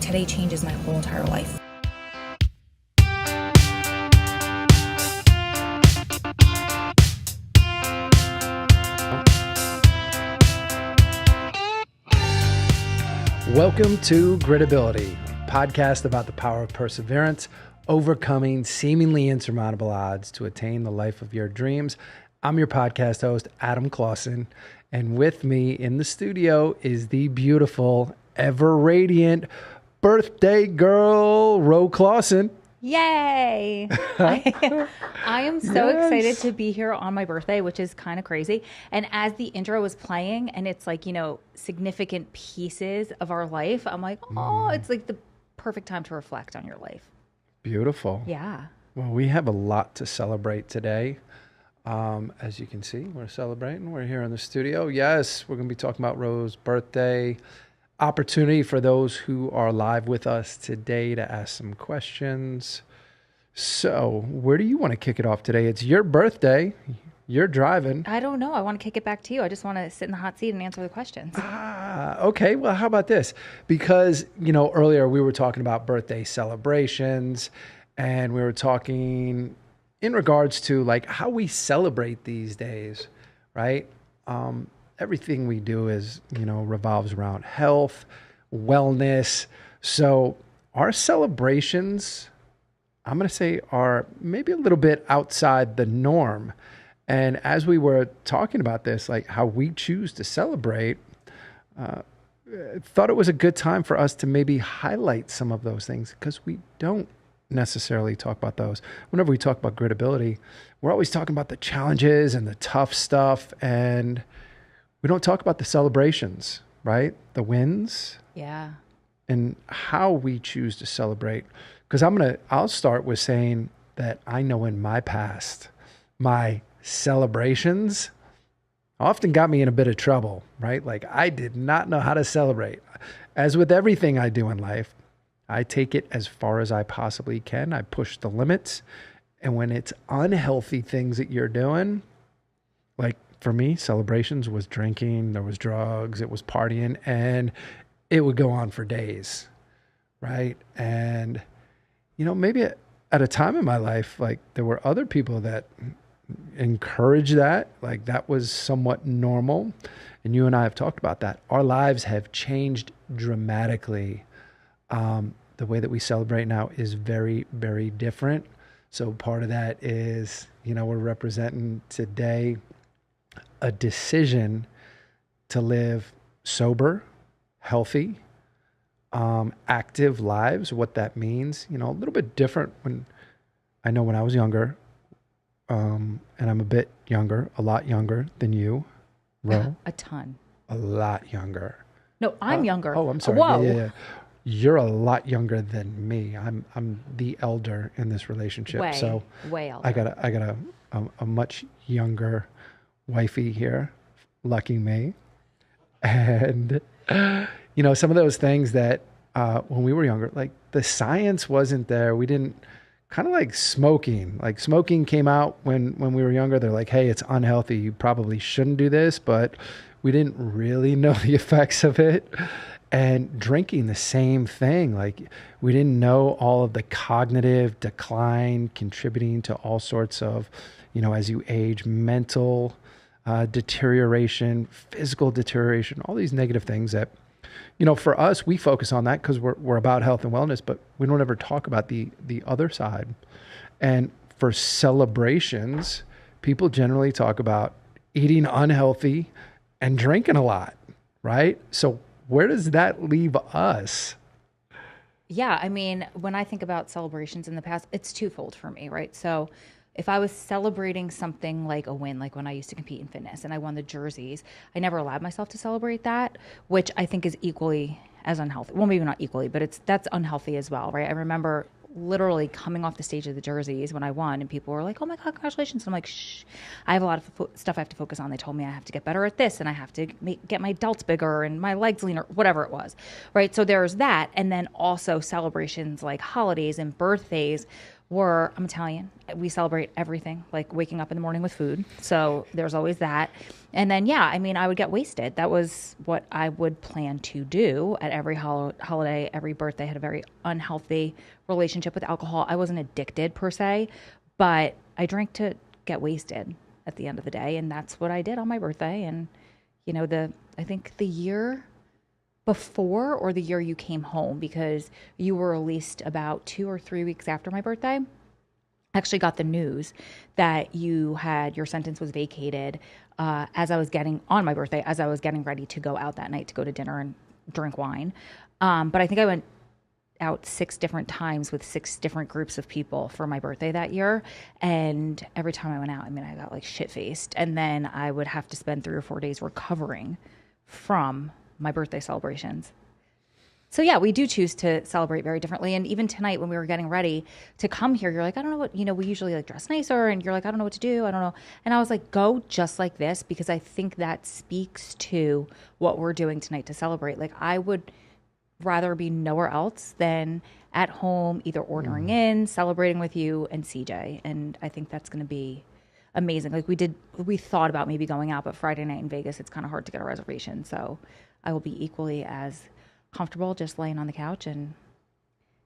today changes my whole entire life. Welcome to Gritability, a podcast about the power of perseverance, overcoming seemingly insurmountable odds to attain the life of your dreams. I'm your podcast host, Adam Clausen, and with me in the studio is the beautiful, ever-radiant birthday girl, Ro Clausen. Yay! I am so excited to be here on my birthday, which is kind of crazy. And as the intro was playing, and it's like, significant pieces of our life, I'm like, oh, it's like the perfect time to reflect on your life. Beautiful. Yeah. Well, we have a lot to celebrate today. As you can see, we're celebrating. We're here in the studio. Yes, we're going to be talking about Ro's birthday. Opportunity for those who are live with us today to ask some questions. So, where do you want to kick it off today? It's your birthday. You're driving. I don't know. I want to kick it back to you. I just want to sit in the hot seat and answer the questions. Okay. Well, how about this? Because, earlier we were talking about birthday celebrations, and we were talking in regards to like how we celebrate these days, right? Everything we do is, revolves around health, wellness. So our celebrations, I'm going to say, are maybe a little bit outside the norm. And as we were talking about this, like how we choose to celebrate, thought it was a good time for us to maybe highlight some of those things because we don't necessarily talk about those. Whenever we talk about Gritability, we're always talking about the challenges and the tough stuff, and we don't talk about the celebrations, right? The wins. Yeah. And how we choose to celebrate. Because I'll start with saying that I know in my past, my celebrations often got me in a bit of trouble, right? Like I did not know how to celebrate. As with everything I do in life, I take it as far as I possibly can. I push the limits. And when it's unhealthy things that you're doing, like for me, celebrations was drinking, there was drugs, it was partying, and it would go on for days, right? And, maybe at a time in my life, like there were other people that encouraged that, like that was somewhat normal. And you and I have talked about that. Our lives have changed dramatically. The way that we celebrate now is very, very different. So part of that is, we're representing today a decision to live sober, healthy, active lives. What that means, a little bit different when I was younger, and I'm a lot younger than you, Ro. A ton. A lot younger. No, I'm younger. Oh, I'm sorry. Whoa. Yeah. You're a lot younger than me. I'm the elder in this relationship. Way elder. I got a much younger wifey here, lucky me. And, some of those things that when we were younger, like the science wasn't there. We didn't kind of like smoking. Like smoking came out when we were younger. They're like, hey, it's unhealthy. You probably shouldn't do this. But we didn't really know the effects of it. And drinking, the same thing. Like we didn't know all of the cognitive decline contributing to all sorts of, as you age, mental deterioration, physical deterioration, all these negative things that, for us, we focus on that because we're about health and wellness, but we don't ever talk about the other side. And for celebrations, people generally talk about eating unhealthy and drinking a lot, right? So where does that leave us? Yeah, I mean, when I think about celebrations in the past, it's twofold for me, right? So if I was celebrating something like a win, like when I used to compete in fitness and I won the jerseys, I never allowed myself to celebrate that, which I think is equally as unhealthy. Well, maybe not equally, but that's unhealthy as well, right? I remember literally coming off the stage of the jerseys when I won, and people were like, oh my God, congratulations. And I'm like, shh, I have a lot of stuff I have to focus on. They told me I have to get better at this, and I have to get my delts bigger and my legs leaner, whatever it was, right? So there's that. And then also celebrations like holidays and birthdays I'm Italian. We celebrate everything, like waking up in the morning with food. So there's always that. And then, yeah, I mean, I would get wasted. That was what I would plan to do at every holiday, every birthday. I had a very unhealthy relationship with alcohol. I wasn't addicted per se, but I drank to get wasted at the end of the day. And that's what I did on my birthday. And, you know, I think the year before or the year you came home, because you were released about 2 or 3 weeks after my birthday, I actually got the news that your sentence was vacated as I was getting ready to go out that night to go to dinner and drink wine. But I think I went out 6 different times with 6 different groups of people for my birthday that year. And every time I went out, I mean, I got like shit faced. And then I would have to spend 3 or 4 days recovering from my birthday celebrations. So yeah, we do choose to celebrate very differently. And even tonight when we were getting ready to come here, you're like, I don't know what, we usually like dress nicer, and you're like, I don't know what to do. I don't know. And I was like, go just like this, because I think that speaks to what we're doing tonight to celebrate. Like, I would rather be nowhere else than at home, either ordering in, celebrating with you and CJ. And I think that's going to be amazing. Like we thought about maybe going out, but Friday night in Vegas, it's kind of hard to get a reservation. So I will be equally as comfortable just laying on the couch and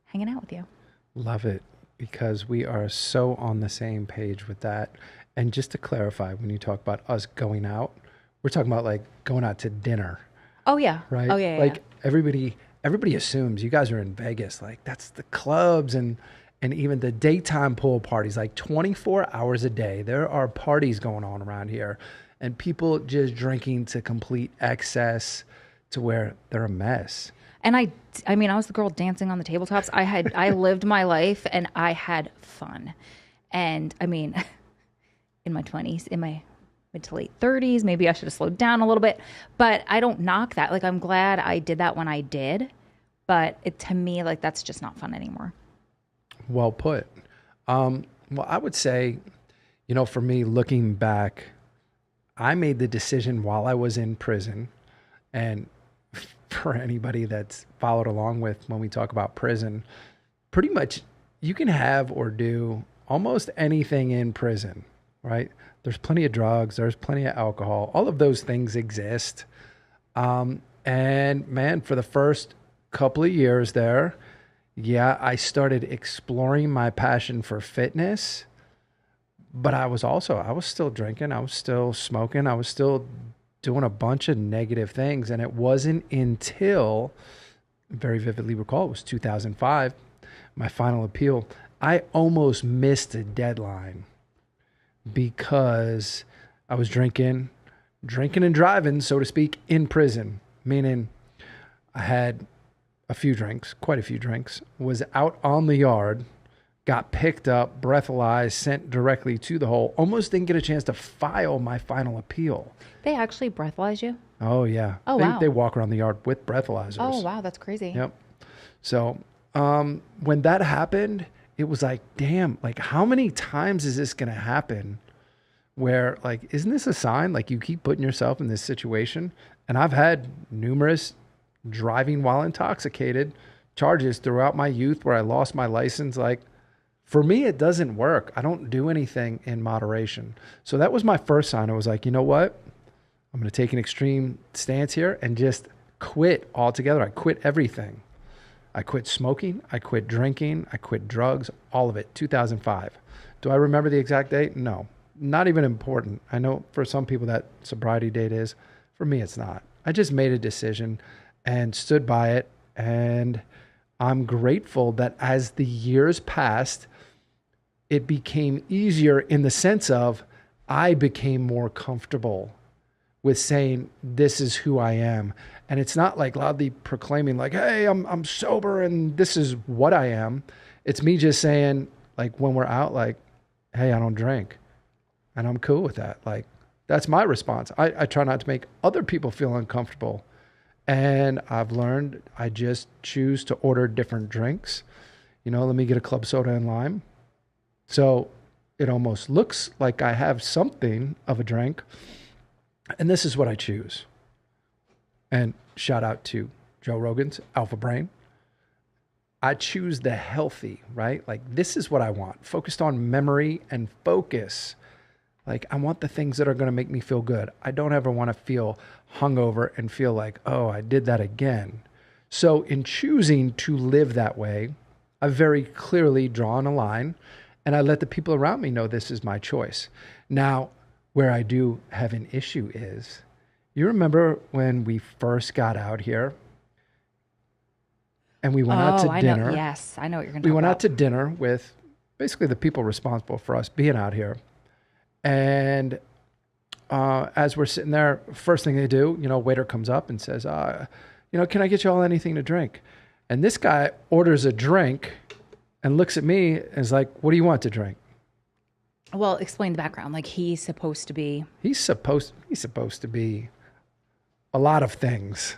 hanging out with you. Love it, because we are so on the same page with that. And just to clarify, when you talk about us going out, we're talking about like going out to dinner. Oh yeah. Right? Oh yeah. Like everybody assumes you guys are in Vegas. Like that's the clubs and even the daytime pool parties, like 24 hours a day. There are parties going on around here, and people just drinking to complete excess to where they're a mess. And I mean, I was the girl dancing on the tabletops. I lived my life and I had fun. And I mean, in my 20s, in my mid to late 30s, maybe I should have slowed down a little bit, but I don't knock that. Like, I'm glad I did that when I did, but to me, like, that's just not fun anymore. Well put. Well, I would say, for me, looking back, I made the decision while I was in prison. And for anybody that's followed along with when we talk about prison, pretty much you can have or do almost anything in prison, right? There's plenty of drugs, there's plenty of alcohol, all of those things exist. And man, for the first couple of years there, yeah, I started exploring my passion for fitness, but I was still drinking, I was still smoking, I was still doing a bunch of negative things. And it wasn't until, very vividly recall, it was 2005, my final appeal, I almost missed a deadline because I was drinking and driving, so to speak, in prison, meaning I had quite a few drinks, was out on the yard, got picked up, breathalyzed, sent directly to the hole, almost didn't get a chance to file my final appeal. They actually breathalyze you? Oh, yeah. Oh, wow. They walk around the yard with breathalyzers. Oh, wow. That's crazy. Yep. So when that happened, it was like, damn, like how many times is this going to happen where like, isn't this a sign? Like you keep putting yourself in this situation. And I've had numerous driving while intoxicated charges throughout my youth where I lost my license. Like for me, it doesn't work. I don't do anything in moderation. So that was my first sign. I was like, you know what? I'm going to take an extreme stance here and just quit altogether. I quit everything. I quit smoking. I quit drinking. I quit drugs, all of it, 2005. Do I remember the exact date? No, not even important. I know for some people that sobriety date is. For me, it's not. I just made a decision and stood by it. And I'm grateful that as the years passed, it became easier in the sense of I became more comfortable with saying, this is who I am. And it's not like loudly proclaiming like, hey, I'm sober and this is what I am. It's me just saying like when we're out, like, hey, I don't drink. And I'm cool with that. Like, that's my response. I try not to make other people feel uncomfortable. And I've learned I just choose to order different drinks. Let me get a club soda and lime. So it almost looks like I have something of a drink. And this is what I choose. And shout out to Joe Rogan's Alpha Brain. I choose the healthy, right? Like, this is what I want. Focused on memory and focus. Like, I want the things that are going to make me feel good. I don't ever want to feel hungover and feel like, oh, I did that again. So in choosing to live that way, I've very clearly drawn a line, and I let the people around me know this is my choice. Now, where I do have an issue is, you remember when we first got out here and we went out to dinner? Yes, I know what you're going to talk about. We went out to dinner with basically the people responsible for us being out here. And as we're sitting there, first thing they do, waiter comes up and says, can I get you all anything to drink? And this guy orders a drink and looks at me and is like, what do you want to drink? Well, explain the background. Like, he's supposed to be to be a lot of things.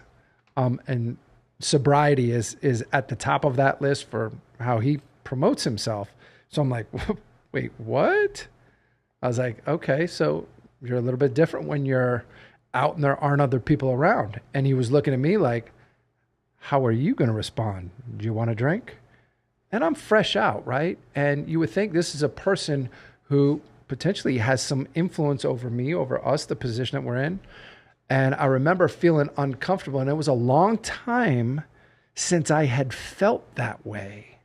And sobriety is at the top of that list for how he promotes himself. So I'm like, wait, what? I was like, okay, so you're a little bit different when you're out and there aren't other people around. And he was looking at me like, how are you going to respond? Do you want a drink? And I'm fresh out, right? And you would think this is a person who potentially has some influence over me, over us, the position that we're in. And I remember feeling uncomfortable. And it was a long time since I had felt that way.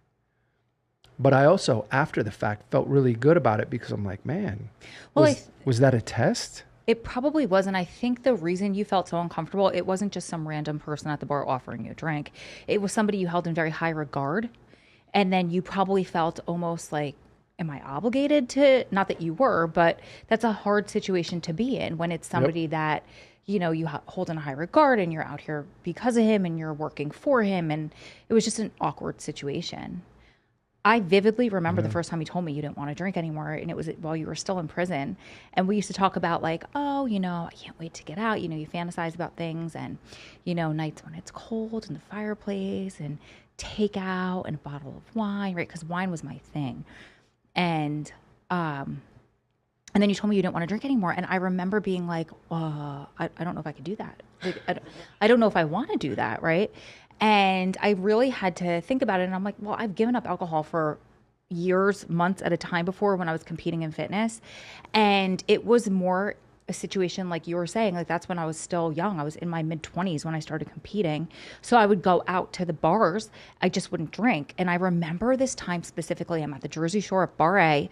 But I also, after the fact, felt really good about it because I'm like, man, was that a test? It probably was. And I think the reason you felt so uncomfortable, it wasn't just some random person at the bar offering you a drink. It was somebody you held in very high regard. And then you probably felt almost like, am I obligated to, not that you were, but that's a hard situation to be in when it's somebody that, you hold in a high regard and you're out here because of him and you're working for him. And it was just an awkward situation. I vividly remember the first time you told me you didn't want to drink anymore, and it was while you were still in prison. And we used to talk about like, oh, I can't wait to get out. You fantasize about things and, nights when it's cold in the fireplace and takeout and a bottle of wine, right? Because wine was my thing. And then you told me you didn't want to drink anymore. And I remember being like, I don't know if I could do that. Like, I don't know if I want to do that, right? And I really had to think about it. And I'm like, well, I've given up alcohol for years, months at a time before when I was competing in fitness. And it was more a situation like you were saying, like that's when I was still young. I was in my mid-20s when I started competing. So I would go out to the bars. I just wouldn't drink. And I remember this time specifically, I'm at the Jersey Shore at Bar A.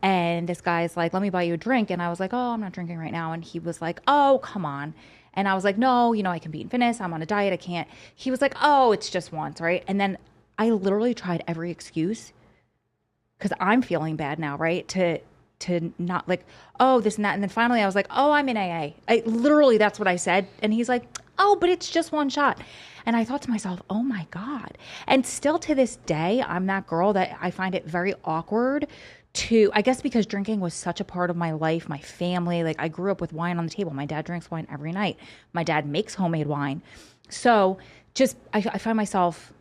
And this guy's like, let me buy you a drink. And I was like, oh, I'm not drinking right now. And he was like, oh, come on. And I was like, no, I compete in fitness. I'm on a diet. I can't. He was like, oh, it's just once, right? And then I literally tried every excuse because I'm feeling bad now, right? To not like, oh, this and that. And then finally I was like, oh, I'm in AA. Literally, that's what I said. And he's like, oh, but it's just one shot. And I thought to myself, oh my God. And still to this day, I'm that girl that I find it very awkward I guess because drinking was such a part of my life, my family. Like I grew up with wine on the table. My dad drinks wine every night. My dad makes homemade wine. So I find myself,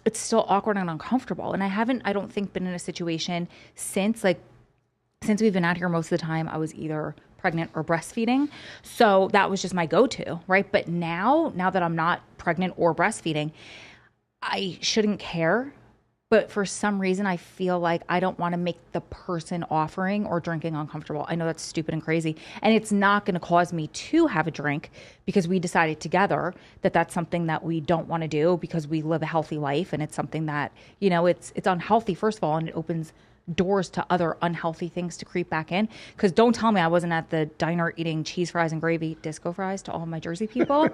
it's still awkward and uncomfortable. And I don't think been in a situation since we've been out here most of the time, I was either pregnant or breastfeeding. So that was just my go-to, right? But now that I'm not pregnant or breastfeeding, I shouldn't care. But for some reason, I feel like I don't want to make the person offering or drinking uncomfortable. I know that's stupid and crazy. And it's not going to cause me to have a drink because we decided together that that's something that we don't want to do because we live a healthy life. And it's something that, it's unhealthy, first of all, and it opens doors to other unhealthy things to creep back in. Because don't tell me I wasn't at the diner eating cheese fries and gravy disco fries to all my Jersey people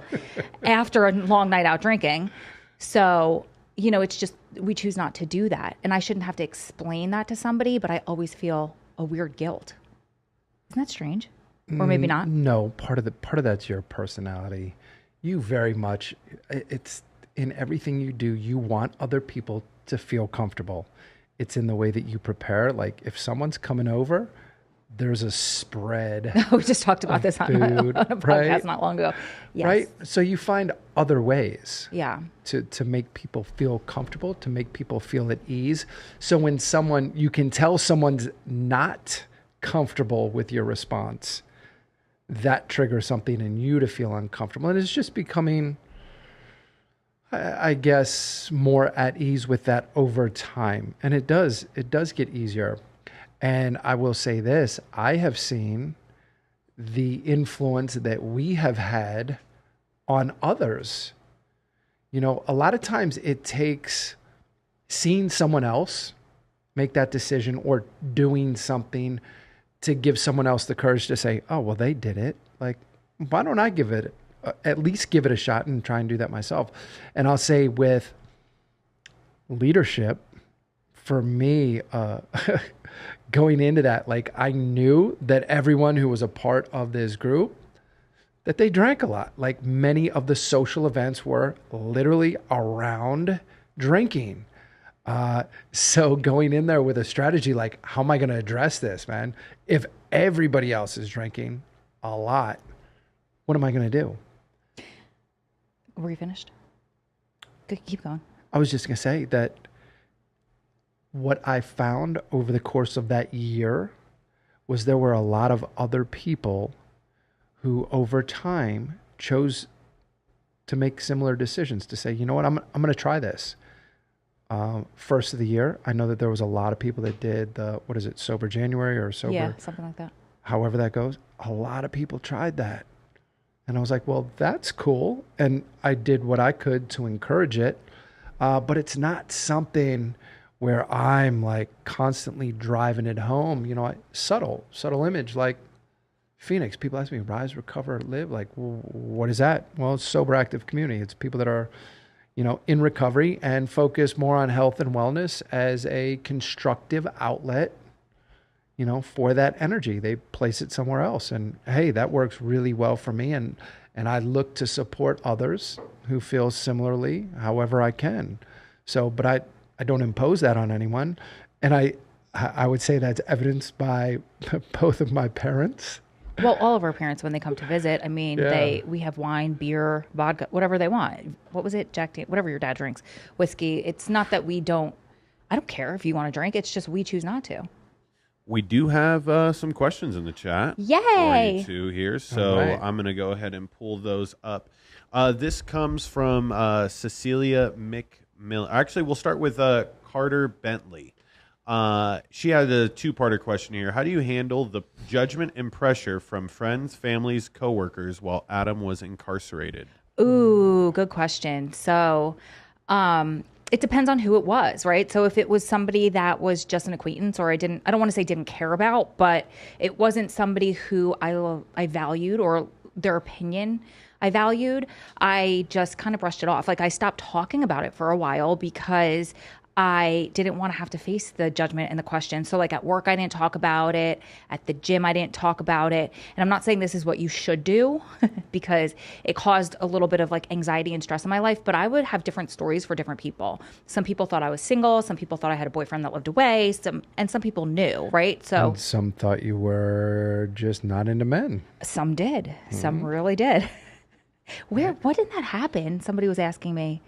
after a long night out drinking. So it's just, we choose not to do that. And I shouldn't have to explain that to somebody, but I always feel a weird guilt. Isn't that strange? Or maybe not? No, part of that's your personality. You very much, it's in everything you do, you want other people to feel comfortable. It's in the way that you prepare. Like if someone's coming over, there's a spread. We just talked about this on a podcast right? not long ago. Yes. Right? So you find other ways to make people feel comfortable, to make people feel at ease. So when you can tell someone's not comfortable with your response, that triggers something in you to feel uncomfortable. And it's just becoming, I guess, more at ease with that over time. And it does get easier. And I will say this, I have seen the influence that we have had on others. You know, a lot of times it takes seeing someone else make that decision or doing something to give someone else the courage to say, oh, well, they did it. Like, why don't I give it, at least give it a shot and try and do that myself? And I'll say with leadership, for me, going into that, like I knew that everyone who was a part of this group, that they drank a lot. Like many of the social events were literally around drinking. So going in there with a strategy, like, how am I going to address this, man? If everybody else is drinking a lot, what am I going to do? Were you finished? Good, keep going. I was just going to say that what I found over the course of that year was there were a lot of other people who over time chose to make similar decisions to say, you know what, I'm going to try this. First of the year, I know that there was a lot of people that did the, what is it, sober January or sober? Yeah, something like that. However that goes. A lot of people tried that. And I was like, well, that's cool. And I did what I could to encourage it. But it's not something where I'm like constantly driving it home. You know, subtle image, like Phoenix. People ask me, rise, recover, live. Like, well, what is that? Well, it's sober active community. It's people that are, you know, in recovery and focus more on health and wellness as a constructive outlet, you know, for that energy. They place it somewhere else. And hey, that works really well for me. And I look to support others who feel similarly however I can. So, but I don't impose that on anyone. And I would say that's evidenced by both of my parents. Well, all of our parents, when they come to visit, I mean, Yeah. we have wine, beer, vodka, whatever they want. What was it? Jack Daniels, whatever your dad drinks, whiskey. It's not that I don't care if you want to drink. It's just we choose not to. We do have some questions in the chat. Yay! For you two here. So right. I'm going to go ahead and pull those up. This comes from Cecilia McMillan. Actually, we'll start with Carter Bentley. She had a two-parter question here. How do you handle the judgment and pressure from friends, families, coworkers while Adam was incarcerated? Ooh, good question. So, it depends on who it was, right? So if it was somebody that was just an acquaintance, or I don't want to say didn't care about, but it wasn't somebody who I valued or their opinion I valued, I just kind of brushed it off. Like I stopped talking about it for a while because I didn't want to have to face the judgment and the question. So like at work, I didn't talk about it. At the gym, I didn't talk about it. And I'm not saying this is what you should do because it caused a little bit of like anxiety and stress in my life, but I would have different stories for different people. Some people thought I was single. Some people thought I had a boyfriend that lived away. Some people knew, right? So And some thought you were just not into men. some did. Some really did. What did that happen? Somebody was asking me.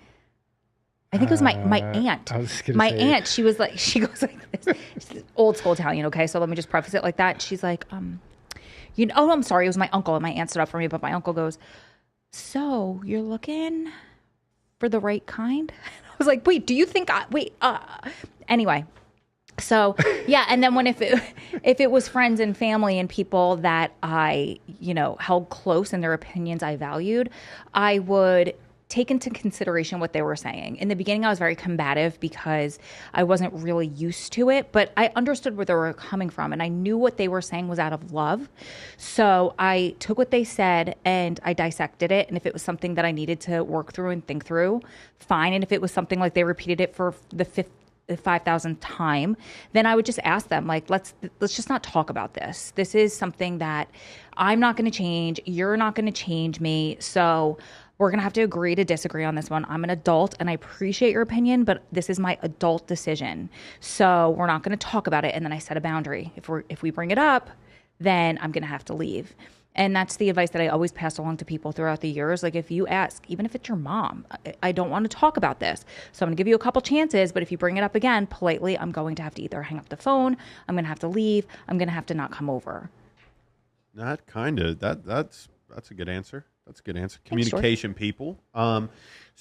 I think it was my aunt. I was gonna my say- aunt, she goes like this. She's old school Italian, okay? So let me just preface it like that. She's like, oh, I'm sorry. It was my uncle, and my aunt stood up for me, but my uncle goes, so you're looking for the right kind? I was like, wait, do you think anyway. So yeah, and then if it was friends and family and people that I, held close and their opinions I valued, I would take into consideration what they were saying. In the beginning, I was very combative because I wasn't really used to it, but I understood where they were coming from, and I knew what they were saying was out of love. So I took what they said and I dissected it, and if it was something that I needed to work through and think through, fine. And if it was something like they repeated it for the 5,000th time, then I would just ask them, like, let's just not talk about this. This is something that I'm not going to change. You're not going to change me. So we're going to have to agree to disagree on this one. I'm an adult and I appreciate your opinion, but this is my adult decision. So we're not going to talk about it. And then I set a boundary. If we bring it up, then I'm going to have to leave. And that's the advice that I always pass along to people throughout the years. Like if you ask, even if it's your mom, I don't want to talk about this. So I'm going to give you a couple chances, but if you bring it up again, politely, I'm going to have to either hang up the phone, I'm going to have to leave, I'm going to have to not come over. That's a good answer. That's a good answer. Thanks, Communication, people.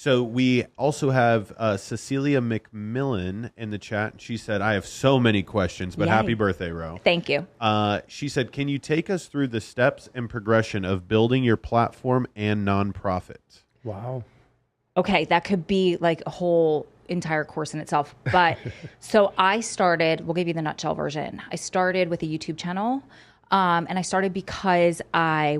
So we also have Cecilia McMillan in the chat. She said, I have so many questions, but Yay. happy birthday, Ro. Thank you. She said, can you take us through the steps and progression of building your platform and nonprofit? Wow. Okay, that could be like a whole entire course in itself. But so I started, we'll give you the nutshell version. I started with a YouTube channel, and I started because I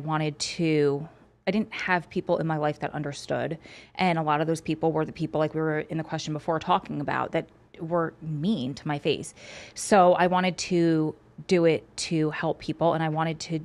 didn't have people in my life that understood. And a lot of those people were the people, like we were in the question before talking about, that were mean to my face. So I wanted to do it to help people, and I wanted to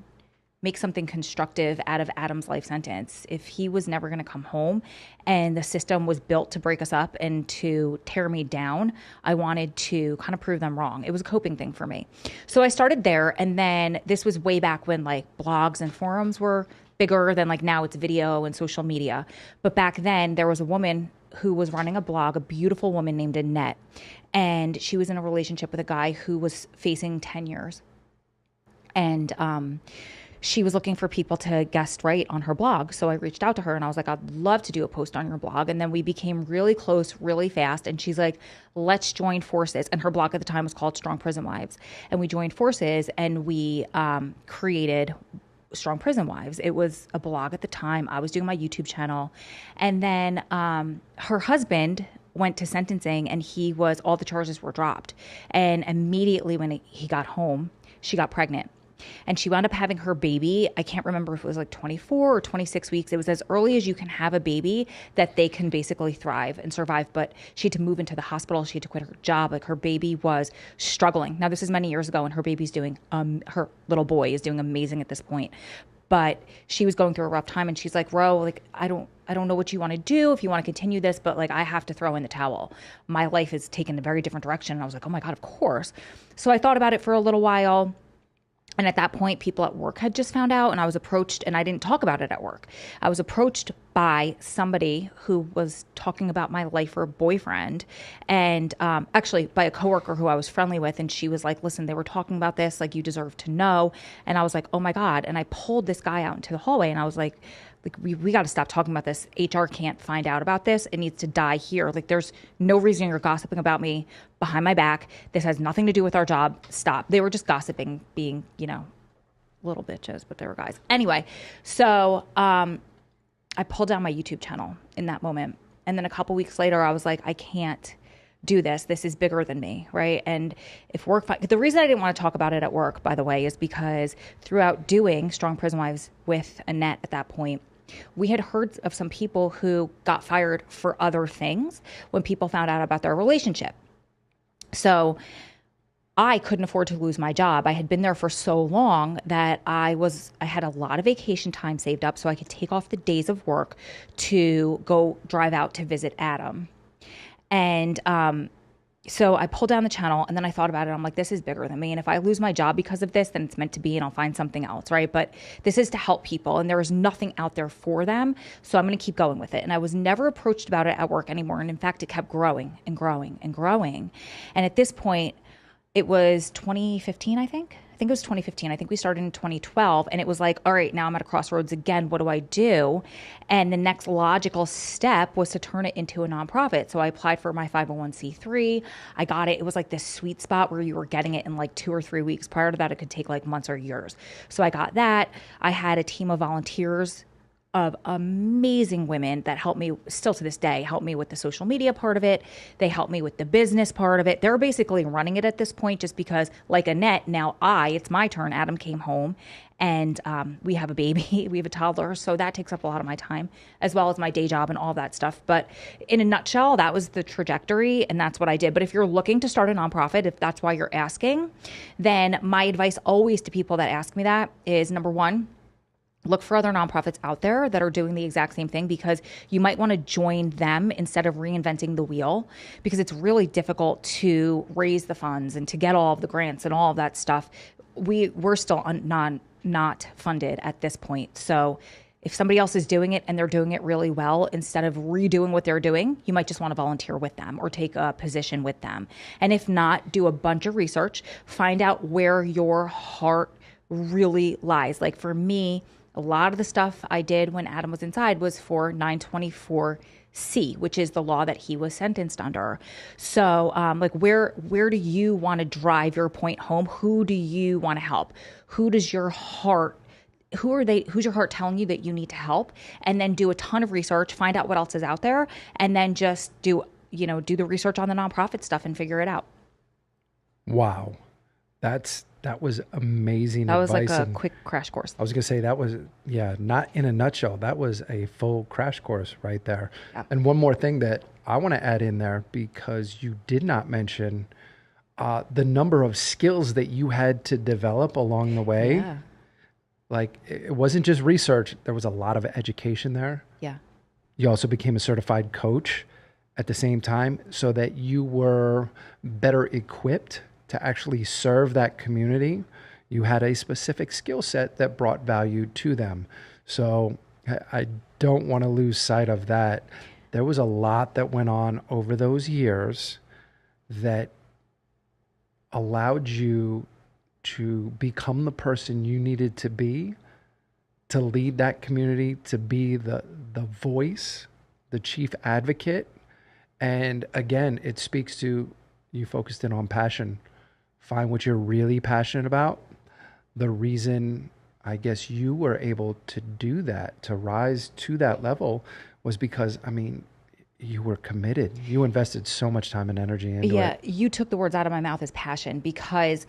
make something constructive out of Adam's life sentence. If he was never going to come home and the system was built to break us up and to tear me down, I wanted to kind of prove them wrong. It was a coping thing for me. So I started there, and then this was way back when like blogs and forums were bigger than like now it's video and social media. But back then there was a woman who was running a blog, a beautiful woman named Annette, and she was in a relationship with a guy who was facing 10 years. And she was looking for people to guest write on her blog. So I reached out to her and I was like, I'd love to do a post on your blog. And then we became really close really fast. And she's like, let's join forces. And her blog at the time was called Strong Prison Wives. And we joined forces and we created Strong Prison Wives. It was a blog at the time. I was doing my YouTube channel. And then her husband went to sentencing, and all the charges were dropped. And immediately when he got home, she got pregnant. And she wound up having her baby. I can't remember if it was like 24 or 26 weeks. It was as early as you can have a baby that they can basically thrive and survive. But she had to move into the hospital. She had to quit her job. Like her baby was struggling. Now, this is many years ago, and her baby's doing, her little boy is doing amazing at this point. But she was going through a rough time, and she's like, Ro, like, I don't know what you want to do, if you want to continue this, but like, I have to throw in the towel. My life has taken a very different direction. And I was like, oh my God, of course. So I thought about it for a little while. And at that point, people at work had just found out, and I was approached, and I didn't talk about it at work. I was approached by somebody who was talking about my lifer boyfriend, and actually by a coworker who I was friendly with. And she was like, listen, they were talking about this, like, you deserve to know. And I was like, oh my God. And I pulled this guy out into the hallway, and I was like, we got to stop talking about this. HR can't find out about this. It needs to die here. Like, there's no reason you're gossiping about me behind my back. This has nothing to do with our job. Stop. They were just gossiping, being, little bitches, but they were guys. Anyway, so I pulled down my YouTube channel in that moment. And then a couple weeks later, I was like, I can't do this. This is bigger than me, right? And if work, the reason I didn't want to talk about it at work, by the way, is because throughout doing Strong Prison Wives with Annette at that point, we had heard of some people who got fired for other things when people found out about their relationship. So I couldn't afford to lose my job. I had been there for so long that I had a lot of vacation time saved up so I could take off the days of work to go drive out to visit Adam. And so I pulled down the channel, and then I thought about it. I'm like, this is bigger than me. And if I lose my job because of this, then it's meant to be, and I'll find something else, right? But this is to help people, and there is nothing out there for them. So I'm going to keep going with it. And I was never approached about it at work anymore. And in fact, it kept growing and growing and growing. And at this point, it was 2015, I think it was 2015. I think we started in 2012, and it was like, all right, now I'm at a crossroads again. What do I do? And the next logical step was to turn it into a nonprofit. So I applied for my 501c3. I got it. It was like this sweet spot where you were getting it in like 2 or 3 weeks. Prior to that, it could take like months or years. So I got that. I had a team of volunteers of amazing women that help me, still to this day, help me with the social media part of it. They help me with the business part of it. They're basically running it at this point just because, like Annette, now it's my turn. Adam came home, and we have a baby. We have a toddler. So that takes up a lot of my time, as well as my day job and all that stuff. But in a nutshell, that was the trajectory, and that's what I did. But if you're looking to start a nonprofit, if that's why you're asking, then my advice always to people that ask me that is, number one, look for other nonprofits out there that are doing the exact same thing, because you might want to join them instead of reinventing the wheel, because it's really difficult to raise the funds and to get all of the grants and all of that stuff. We're still not funded at this point. So if somebody else is doing it and they're doing it really well, instead of redoing what they're doing, you might just want to volunteer with them or take a position with them. And if not, do a bunch of research, find out where your heart really lies. Like for me, a lot of the stuff I did when Adam was inside was for 924 C, which is the law that he was sentenced under. So, like, where do you want to drive your point home? Who do you want to help? Who's your heart telling you that you need to help? And then do a ton of research, find out what else is out there, and then just do the research on the nonprofit stuff and figure it out. Wow. That was amazing That was advice. like a and quick crash course. I was going to say that was, not in a nutshell. That was a full crash course right there. Yeah. And one more thing that I want to add in there, because you did not mention the number of skills that you had to develop along the way. Yeah. Like, it wasn't just research. There was a lot of education there. Yeah. You also became a certified coach at the same time, so that you were better equipped to actually serve that community. You had a specific skill set that brought value to them. So I don't want to lose sight of that. There was a lot that went on over those years that allowed you to become the person you needed to be, to lead that community, to be the voice, the chief advocate. And again, it speaks to you focused in on passion. Find what you're really passionate about. The reason I guess you were able to do that, to rise to that level, was because, you were committed. You invested so much time and energy into it. Yeah, you took the words out of my mouth as passion, because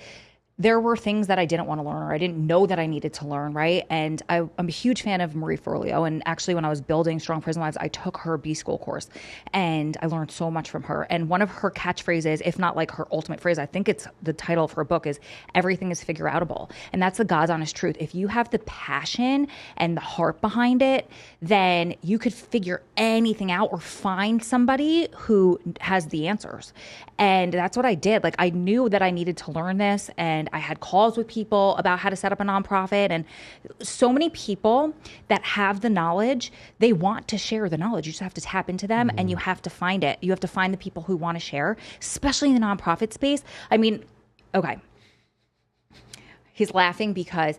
there were things that I didn't want to learn, or I didn't know that I needed to learn, right? And I'm a huge fan of Marie Forleo. And actually, when I was building Strong Prison Lives, I took her B School course, and I learned so much from her. And one of her catchphrases, if not like her ultimate phrase, I think it's the title of her book, is everything is figure outable. And that's the God's honest truth. If you have the passion and the heart behind it, then you could figure anything out or find somebody who has the answers. And that's what I did. Like, I knew that I needed to learn this, and I had calls with people about how to set up a nonprofit. And so many people that have the knowledge, they want to share the knowledge. You just have to tap into them, and you have to find it. You have to find the people who want to share, especially in the nonprofit space. Okay. He's laughing because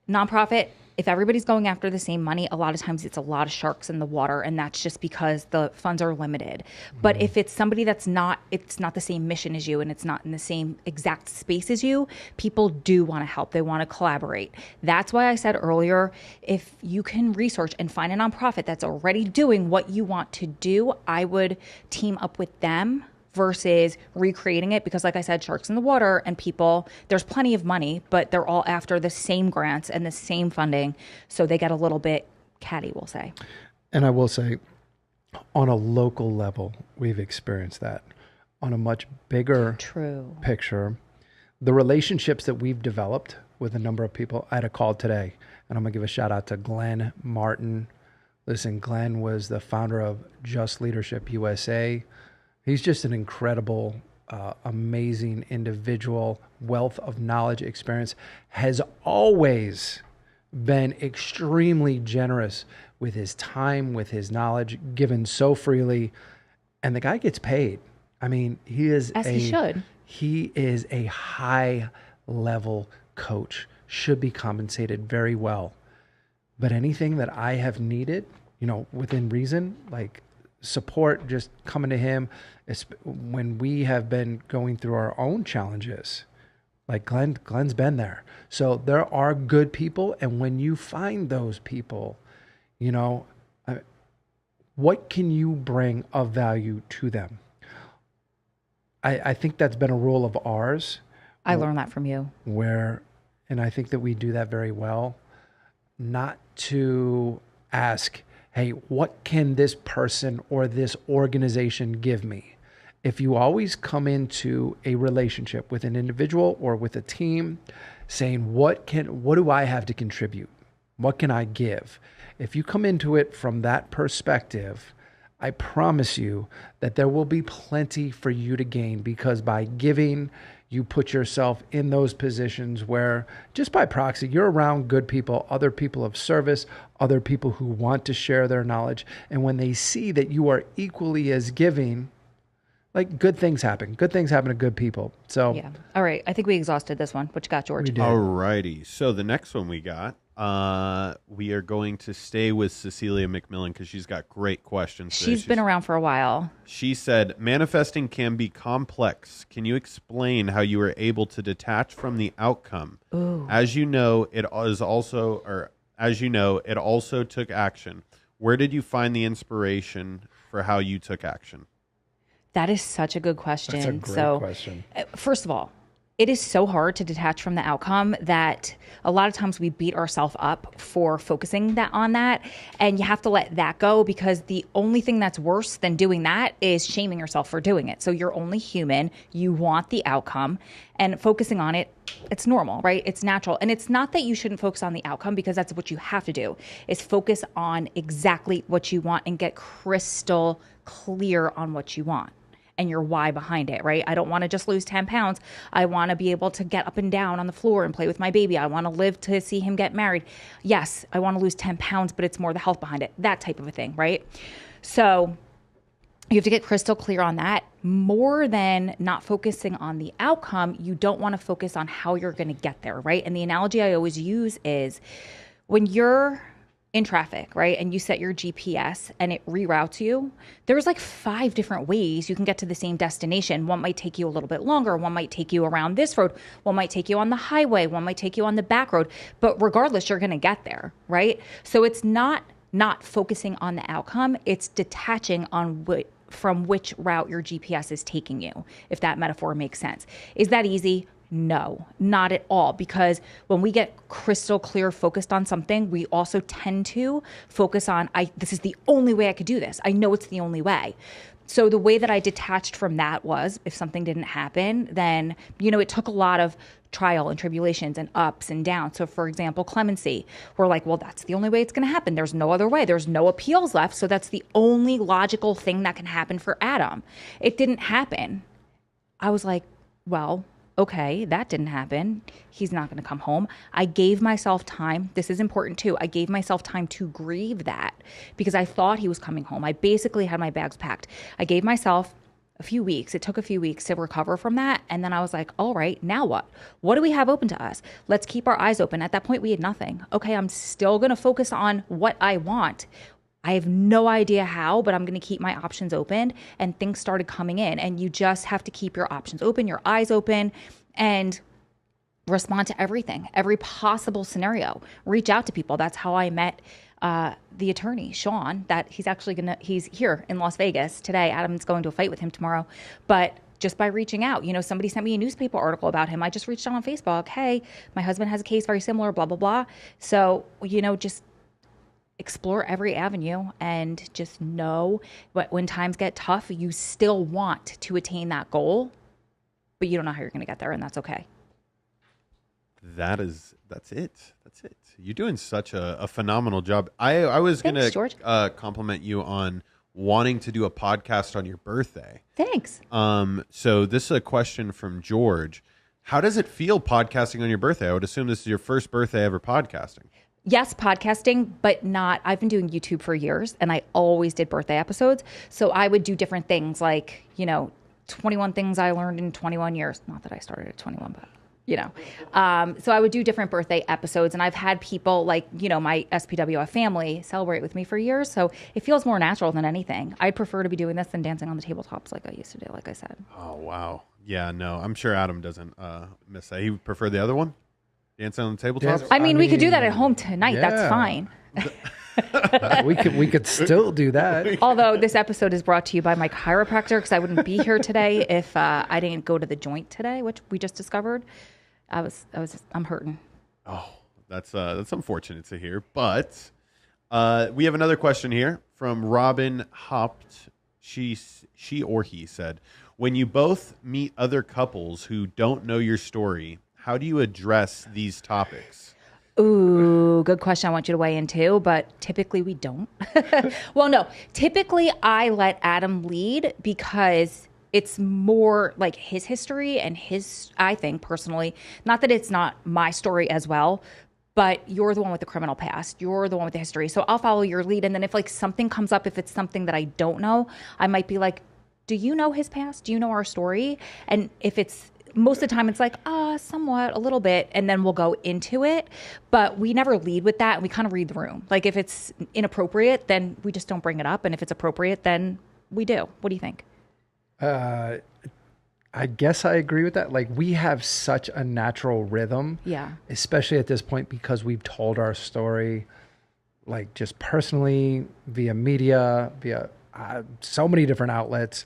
nonprofit, if everybody's going after the same money, a lot of times it's a lot of sharks in the water, and that's just because the funds are limited. But if it's somebody it's not the same mission as you, and it's not in the same exact space as you, people do want to help. They want to collaborate. That's why I said earlier, if you can research and find a nonprofit that's already doing what you want to do, I would team up with them versus recreating it, because like I said, sharks in the water, and people, there's plenty of money, but they're all after the same grants and the same funding. So they get a little bit catty, we'll say. And I will say, on a local level, we've experienced that. On a much bigger picture, the relationships that we've developed with a number of people. I had a call today, and I'm going to give a shout out to Glenn Martin. Listen, Glenn was the founder of Just Leadership USA. He's just an incredible, amazing individual, wealth of knowledge, experience, has always been extremely generous with his time, with his knowledge, given so freely. And the guy gets paid. He is he should. He is a high level coach, should be compensated very well. But anything that I have needed, within reason, like support, just coming to him when we have been going through our own challenges. Like Glenn's been there. So there are good people. And when you find those people, what can you bring of value to them? I think that's been a rule of ours. I learned that from you. And I think that we do that very well. Not to ask, hey, what can this person or this organization give me? If you always come into a relationship with an individual or with a team saying, what do I have to contribute? What can I give? If you come into it from that perspective, I promise you that there will be plenty for you to gain, because by giving, you put yourself in those positions where, just by proxy, you're around good people, other people of service, other people who want to share their knowledge. And when they see that you are equally as giving, like, good things happen. Good things happen to good people. So yeah. All right. I think we exhausted this one. What you got, George? We did. All righty. So the next one we got, we are going to stay with Cecilia McMillan because she's got great questions today. She's been around for a while. She said, manifesting can be complex. Can you explain how you were able to detach from the outcome? Ooh. As you know, it also took action. Where did you find the inspiration for how you took action? That is such a good question. That's a great question. First of all, it is so hard to detach from the outcome that a lot of times we beat ourselves up for focusing on that. And you have to let that go, because the only thing that's worse than doing that is shaming yourself for doing it. So you're only human. You want the outcome, and focusing on it, it's normal, right? It's natural. And it's not that you shouldn't focus on the outcome, because that's what you have to do, is focus on exactly what you want and get crystal clear on what you want and your why behind it, right? I don't want to just lose 10 pounds. I want to be able to get up and down on the floor and play with my baby. I want to live to see him get married. Yes, I want to lose 10 pounds, but it's more the health behind it, that type of a thing, right? So you have to get crystal clear on that. More than not focusing on the outcome, you don't want to focus on how you're going to get there, right? And the analogy I always use is when you're in traffic, right? And you set your GPS and it reroutes you. There's like 5 different ways you can get to the same destination. One might take you a little bit longer. One might take you around this road. One might take you on the highway. One might take you on the back road. But regardless, you're going to get there, right? So it's not focusing on the outcome. It's detaching on from which route your GPS is taking you, if that metaphor makes sense. Is that easy? No, not at all. Because when we get crystal clear focused on something, we also tend to focus on, this is the only way I could do this. I know it's the only way. So the way that I detached from that was, if something didn't happen, then, it took a lot of trial and tribulations and ups and downs. So for example, clemency, we're like, well, that's the only way it's going to happen. There's no other way. There's no appeals left. So that's the only logical thing that can happen for Adam. It didn't happen. I was like, well, okay, that didn't happen. He's not going to come home. I gave myself time. This is important too. I gave myself time to grieve that, because I thought he was coming home. I basically had my bags packed. I gave myself a few weeks. It took a few weeks to recover from that. And then I was like, all right, now what? What do we have open to us? Let's keep our eyes open. At that point, we had nothing. Okay, I'm still going to focus on what I want. I have no idea how, but I'm going to keep my options open, and things started coming in. And you just have to keep your options open, your eyes open, and respond to everything, every possible scenario. Reach out to people. That's how I met the attorney, Sean, that he's here in Las Vegas today. Adam's going to a fight with him tomorrow. But just by reaching out, somebody sent me a newspaper article about him. I just reached out on Facebook. Hey, my husband has a case very similar, blah, blah, blah. So, just explore every avenue, and just know when times get tough, you still want to attain that goal, but you don't know how you're going to get there, and that's okay. That's it. You're doing such a phenomenal job. I was going to compliment you on wanting to do a podcast on your birthday. Thanks. So this is a question from George. How does it feel podcasting on your birthday? I would assume this is your first birthday ever podcasting. Yes, podcasting, but not. I've been doing YouTube for years, and I always did birthday episodes. So I would do different things, like, 21 things I learned in 21 years. Not that I started at 21, but, so I would do different birthday episodes, and I've had people like, my SPWF family celebrate with me for years. So it feels more natural than anything. I'd prefer to be doing this than dancing on the tabletops like I used to do, like I said. Oh, wow. Yeah, no, I'm sure Adam doesn't miss that. He preferred the other one? Dancing on the tabletops? I mean, we could do that at home tonight. Yeah. That's fine. we could still do that. Although this episode is brought to you by my chiropractor, because I wouldn't be here today if I didn't go to the joint today, which we just discovered. I'm hurting. Oh, that's unfortunate to hear. But we have another question here from Robin Hopt. She or he said, when you both meet other couples who don't know your story, how do you address these topics? Ooh, good question. I want you to weigh in too, but typically we don't. Well, no, typically I let Adam lead, because it's more like his history and I think personally, not that it's not my story as well, but you're the one with the criminal past. You're the one with the history. So I'll follow your lead. And then if something comes up, if it's something that I don't know, I might be like, do you know his past? Do you know our story? And if it's most of the time it's like, somewhat, a little bit, and then we'll go into it. But we never lead with that, and we kind of read the room. Like if it's inappropriate, then we just don't bring it up. And if it's appropriate, then we do. What do you think? I guess I agree with that. Like we have such a natural rhythm. Yeah. Especially at this point because we've told our story like just personally via media, via so many different outlets.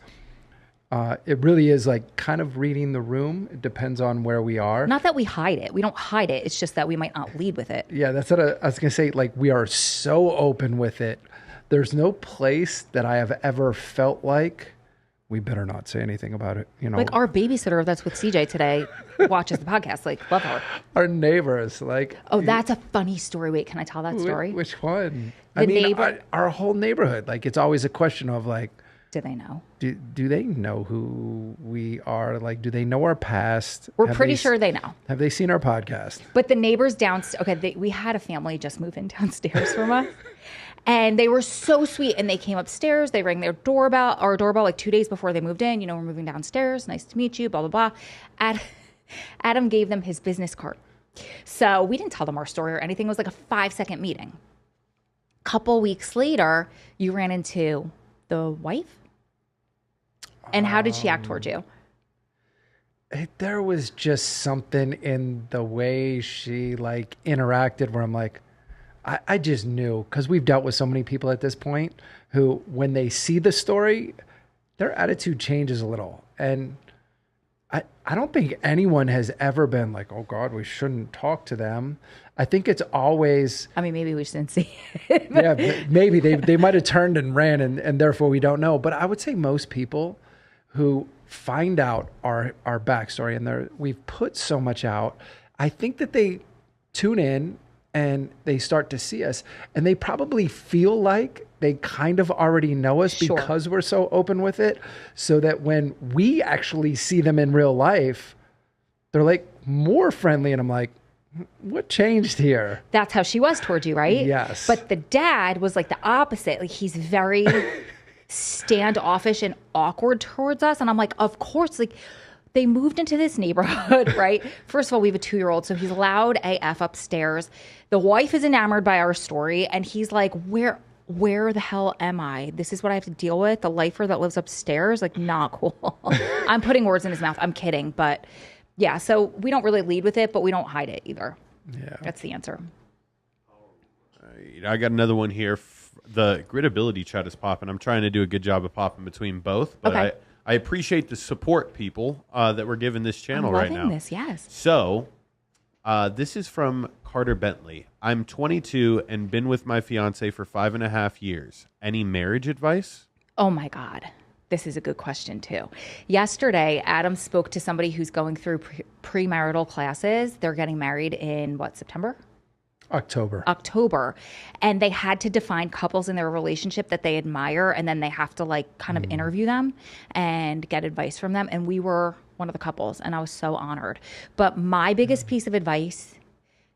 It really is like kind of reading the room. It depends on where we are. Not that we hide it. We don't hide it. It's just that we might not lead with it. Yeah, that's what I was going to say. Like we are so open with it. There's no place that I have ever felt like we better not say anything about it. You know, like our babysitter that's with CJ today watches the podcast. Like, love her. Our neighbors, like. Oh, that's a funny story. Wait, can I tell that story? Which one? The neighbor. Our whole neighborhood. Like, it's always a question of like. Do they know? Do they know who we are? Like, do they know our past? We're pretty sure they know. Have they seen our podcast? But the neighbors downstairs. Okay, we had a family just move in downstairs from us. And they were so sweet. And they came upstairs. They rang our doorbell like 2 days before they moved in. You know, we're moving downstairs. Nice to meet you, blah, blah, blah. Adam gave them his business card. So we didn't tell them our story or anything. It was like a 5-second meeting. Couple weeks later, you ran into the wife. And how did she act towards you? There was just something in the way she like interacted where I'm like, I just knew, because we've dealt with so many people at this point who, when they see the story, their attitude changes a little. And I don't think anyone has ever been like, oh God, we shouldn't talk to them. I think it's always... I mean, maybe we shouldn't see it. Yeah, maybe they might have turned and ran and therefore we don't know. But I would say most people who find out our backstory and we've put so much out, I think that they tune in and they start to see us and they probably feel like they kind of already know us Sure. because we're so open with it, so that when we actually see them in real life, they're like more friendly. And I'm like, what changed here? That's how she was towards you, right? Yes. But the dad was like the opposite. Like he's very standoffish and awkward towards us. And I'm like, of course, like they moved into this neighborhood, right? First of all, we have a 2-year-old, so he's loud AF upstairs. The wife is enamored by our story, and he's like, where the hell am I? This is what I have to deal with? The lifer that lives upstairs? Like, not cool. I'm putting words in his mouth. I'm kidding. But yeah, so we don't really lead with it, but we don't hide it either. Yeah. That's the answer. I got another one here. The Gritability chat is popping. I'm trying to do a good job of popping between both, but Okay. I appreciate the support, people, that we're giving this channel I'm right loving now. this, yes. So, this is from Carter Bentley. I'm 22 and been with my fiance for 5.5 years. Any marriage advice? Oh my God. This is a good question too. Yesterday, Adam spoke to somebody who's going through premarital classes. They're getting married in September? October. And they had to define couples in their relationship that they admire. And then they have to like kind of interview them and get advice from them. And we were one of the couples and I was so honored. But my biggest piece of advice,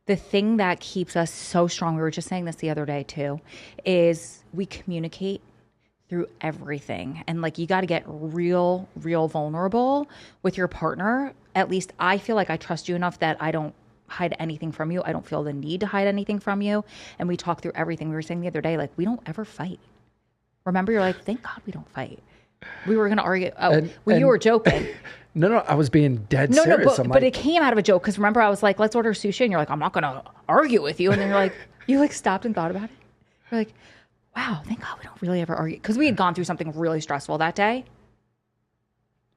the thing that keeps us so strong, we were just saying this the other day too, is we communicate through everything. And like, you got to get real vulnerable with your partner. At least I feel like I trust you enough that I don't hide anything from you. I don't feel the need to hide anything from you. And we talk through everything. We were saying the other day, like, we don't ever fight. Remember, you're like, thank God we don't fight. We were going to argue. Oh, you were joking. No, I was being dead serious. But it came out of a joke. Because remember, I was like, let's order sushi. And you're like, I'm not going to argue with you. And then you're like, you like stopped and thought about it. You're like, wow, thank God we don't really ever argue. Because we had gone through something really stressful that day.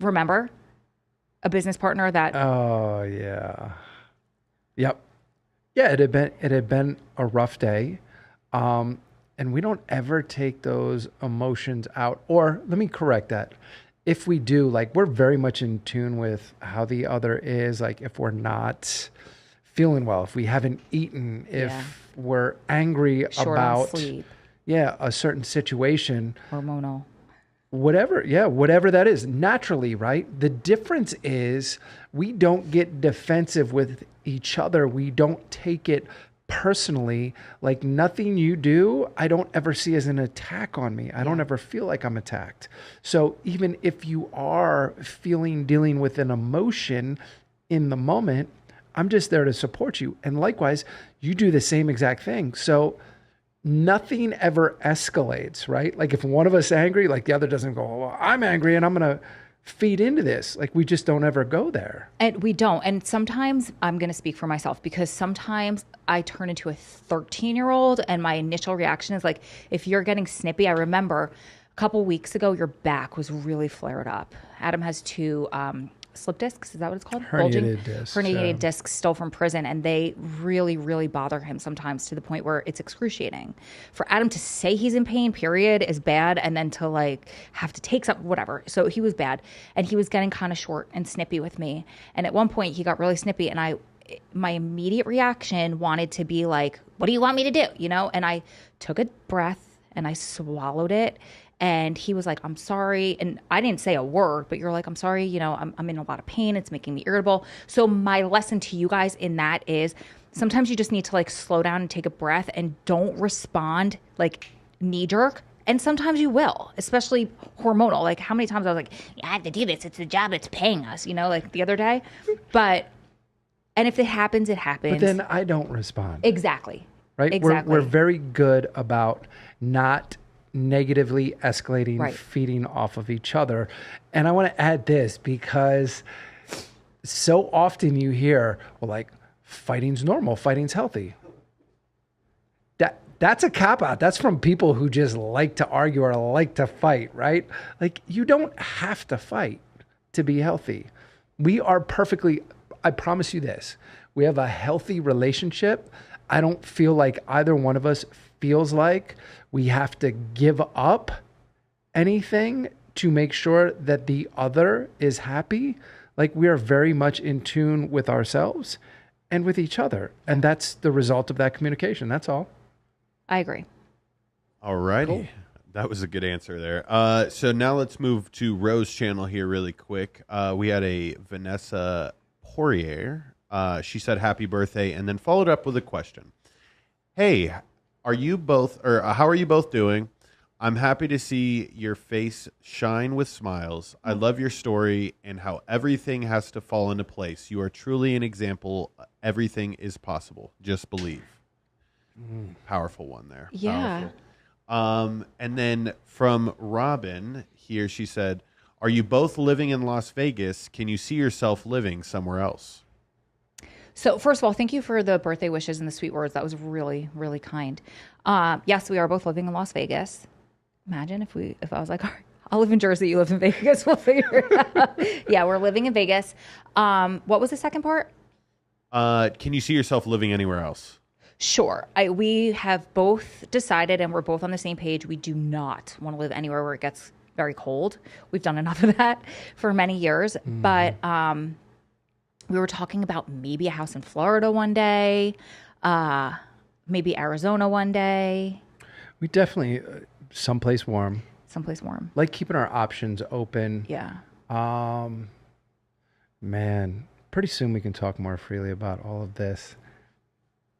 Remember? A business partner that. Oh, yeah. Yep. Yeah, it had been a rough day. And we don't ever take those emotions out. Or let me correct that. If we do, like, we're very much in tune with how the other is. Like, if we're not feeling well, if we haven't eaten, if we're angry Short about on sleep. a certain situation. Hormonal. Whatever that is, naturally, right? The difference is we don't get defensive with each other. We don't take it personally, like nothing you do, I don't ever see as an attack on me. I don't ever feel like I'm attacked. So even if you are dealing with an emotion in the moment, I'm just there to support you. And likewise, you do the same exact thing. So nothing ever escalates, right? Like if one of us is angry, like the other doesn't go, well, I'm angry and I'm going to feed into this. Like we just don't ever go there. And we don't. And sometimes I'm going to speak for myself because sometimes I turn into a 13-year-old and my initial reaction is like, if you're getting snippy, I remember a couple weeks ago, your back was really flared up. Adam has two slip discs. Is that what it's called? Herniated discs. Herniated discs still from prison. And they really, really bother him sometimes to the point where it's excruciating. For Adam to say he's in pain, period, is bad. And then to like have to take something, whatever. So he was bad. And he was getting kind of short and snippy with me. And at one point he got really snippy and my immediate reaction wanted to be like, what do you want me to do? You know? And I took a breath and I swallowed it. And he was like, I'm sorry. And I didn't say a word, but you're like, I'm sorry. You know, I'm in a lot of pain. It's making me irritable. So my lesson to you guys in that is sometimes you just need to like slow down and take a breath and don't respond like knee jerk. And sometimes you will, especially hormonal. Like how many times I was like, I have to do this. It's the job that's paying us, you know, like the other day. And if it happens, it happens. But then I don't respond. Exactly. Right? Exactly. We're very good about not negatively escalating, feeding off of each other. And I want to add this because so often you hear, well, like fighting's normal, fighting's healthy. That's a cop-out. That's from people who just like to argue or like to fight, right? Like you don't have to fight to be healthy. We are perfectly, I promise you this, we have a healthy relationship. I don't feel like either one of us feels like we have to give up anything to make sure that the other is happy. Like we are very much in tune with ourselves and with each other. And that's the result of that communication. That's all. I agree. All righty. Cool. That was a good answer there. So now let's move to Rose's channel here really quick. We had a Vanessa Poirier. She said happy birthday and then followed up with a question. Hey, how are you both doing? I'm happy to see your face shine with smiles. I love your story and how everything has to fall into place. You are truly an example. Everything is possible. Just believe. Powerful one there. Yeah. Powerful. And then from Robin here, she said, are you both living in Las Vegas? Can you see yourself living somewhere else? So first of all, thank you for the birthday wishes and the sweet words. That was really, really kind. Yes, we are both living in Las Vegas. Imagine if I was like, all right, I'll live in Jersey, you live in Vegas, we'll figure it out. Yeah, we're living in Vegas. What was the second part? Can you see yourself living anywhere else? Sure. We have both decided and we're both on the same page. We do not want to live anywhere where it gets very cold. We've done enough of that for many years. But we were talking about maybe a house in Florida one day, maybe Arizona one day. We definitely, someplace warm. Someplace warm. Like keeping our options open. Yeah. Man, pretty soon we can talk more freely about all of this.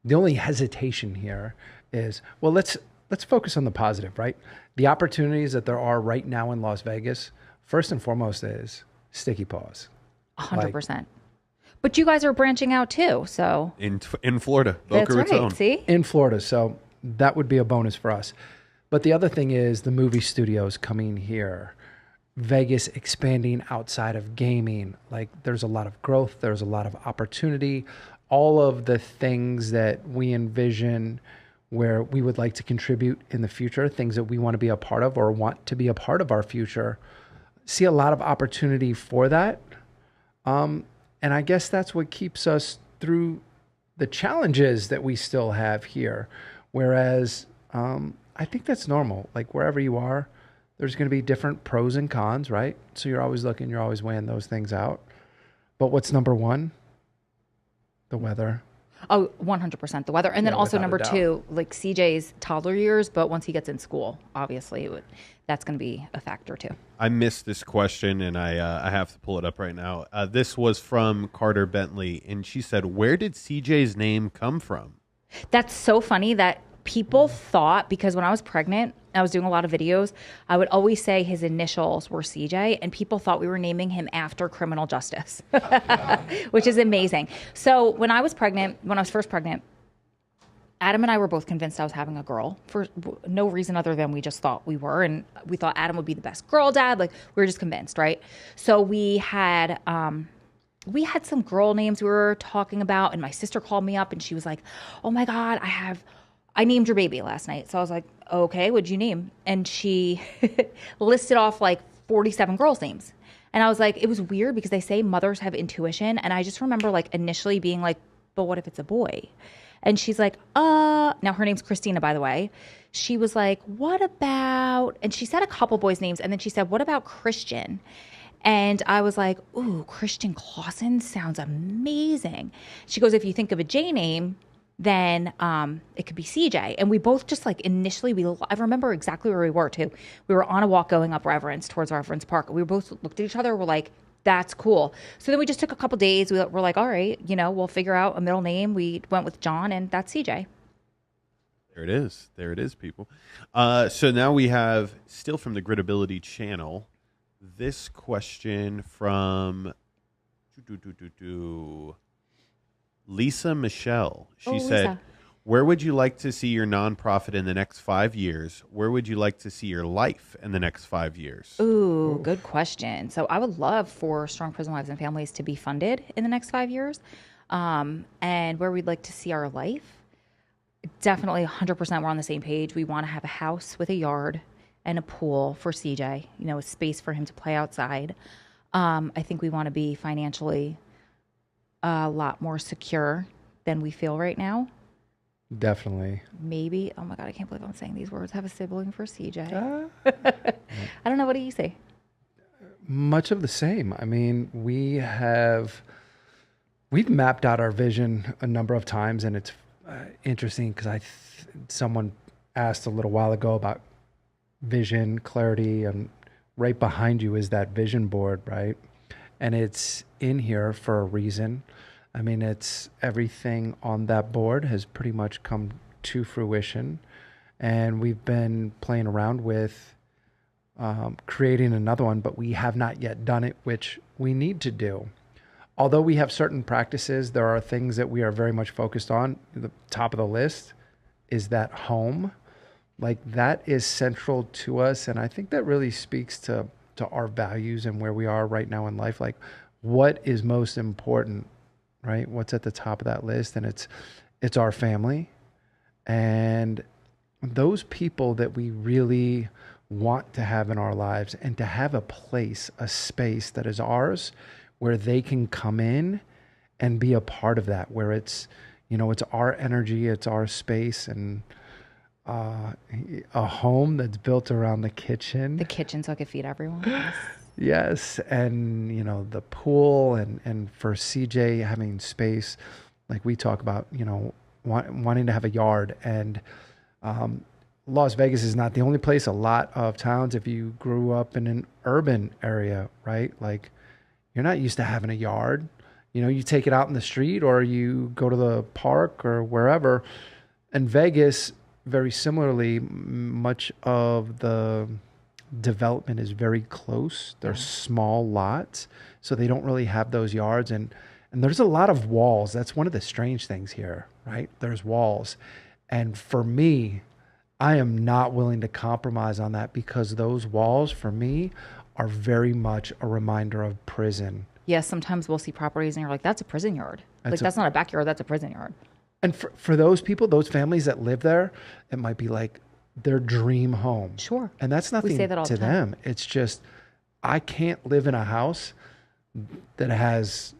The only hesitation here is, well, let's focus on the positive, right? The opportunities that there are right now in Las Vegas, first and foremost is sticky paws. 100%. But you guys are branching out too, so. In Florida, Boca That's right, Raton. see? In Florida, so that would be a bonus for us. But the other thing is the movie studios coming here. Vegas expanding outside of gaming. Like there's a lot of growth. There's a lot of opportunity. All of the things that we envision where we would like to contribute in the future, things that we want to be a part of or want to be a part of our future, see a lot of opportunity for that. And I guess that's what keeps us through the challenges that we still have here. Whereas I think that's normal. Like wherever you are, there's going to be different pros and cons, right? So you're always looking, you're always weighing those things out. But what's number one? The weather. Oh, 100% the weather. And then also without a number doubt. two, like CJ's toddler years, but once he gets in school, obviously that's going to be a factor too. I missed this question, and I have to pull it up right now. This was from Carter Bentley, and she said, where did CJ's name come from? That's so funny that people thought, because when I was pregnant, I was doing a lot of videos, I would always say his initials were CJ, and people thought we were naming him after criminal justice, which is amazing. So when I was first pregnant, Adam and I were both convinced I was having a girl for no reason other than we just thought we were. And we thought Adam would be the best girl dad. Like, we were just convinced, right? So we had some girl names we were talking about, and my sister called me up and she was like, oh my God, I named your baby last night. So I was like, okay, what'd you name? And she listed off like 47 girls' names. And I was like, it was weird because they say mothers have intuition. And I just remember like initially being like, but what if it's a boy? And she's like, now her name's Christina, by the way. She was like, what about, and she said a couple boys' names. And then she said, what about Christian? And I was like, ooh, Christian Clausen sounds amazing. She goes, if you think of a J name, then it could be CJ. And we both just like initially, I remember exactly where we were too. We were on a walk going up Reverence towards Reverence Park. We both looked at each other. We're like, that's cool. So then we just took a couple days. We're like, all right, we'll figure out a middle name. We went with John, and that's CJ. There it is. There it is, people. So now we have, still from the Gritability channel, this question from Lisa Michelle. She said, Lisa. Where would you like to see your nonprofit in the next 5 years? Where would you like to see your life in the next 5 years? Ooh, good question. So I would love for Strong Prison Wives and Families to be funded in the next 5 years. And where we'd like to see our life, definitely 100% we're on the same page. We want to have a house with a yard and a pool for CJ, a space for him to play outside. I think we want to be financially a lot more secure than we feel right now. Definitely. Maybe. Oh my God, I can't believe I'm saying these words. Have a sibling for CJ. I don't know. What do you say? Much of the same. I mean, we've mapped out our vision a number of times, and it's interesting because someone asked a little while ago about vision, clarity, and right behind you is that vision board, right? And it's in here for a reason. I mean, it's everything on that board has pretty much come to fruition. And we've been playing around with creating another one, but we have not yet done it, which we need to do. Although we have certain practices, there are things that we are very much focused on. The top of the list is that home. Like, that is central to us. And I think that really speaks to our values and where we are right now in life. Like, what is most important, right? What's at the top of that list? And it's our family and those people that we really want to have in our lives, and to have a place, a space that is ours where they can come in and be a part of that, where it's, it's our energy, it's our space, and a home that's built around the kitchen. The kitchen, so I could feed everyone. Yes. Yes, and the pool, and for CJ having space, like we talk about, wanting to have a yard. And Las Vegas is not the only place. A lot of towns, if you grew up in an urban area, right, like you're not used to having a yard. You take it out in the street, or you go to the park or wherever. And Vegas, very similarly, much of the development is very close. They're small lots, so they don't really have those yards. And there's a lot of walls. That's one of the strange things here, right? There's walls. And for me, I am not willing to compromise on that, because those walls for me are very much a reminder of prison. Yes, sometimes we'll see properties and you're like, that's a prison yard. That's not a backyard, that's a prison yard. And for those people, those families that live there, it might be like their dream home. Sure. And that's nothing to them. It's just, I can't live in a house that has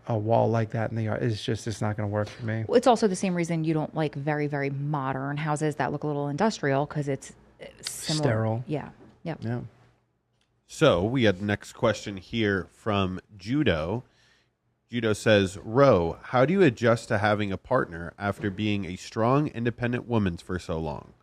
a wall like that in the yard. It's not going to work for me. It's also the same reason you don't like very, very modern houses that look a little industrial, because it's similar. Sterile. Yeah. Yep. Yeah. So we had the next question here from Judo. Judo says, Ro, how do you adjust to having a partner after being a strong, independent woman for so long?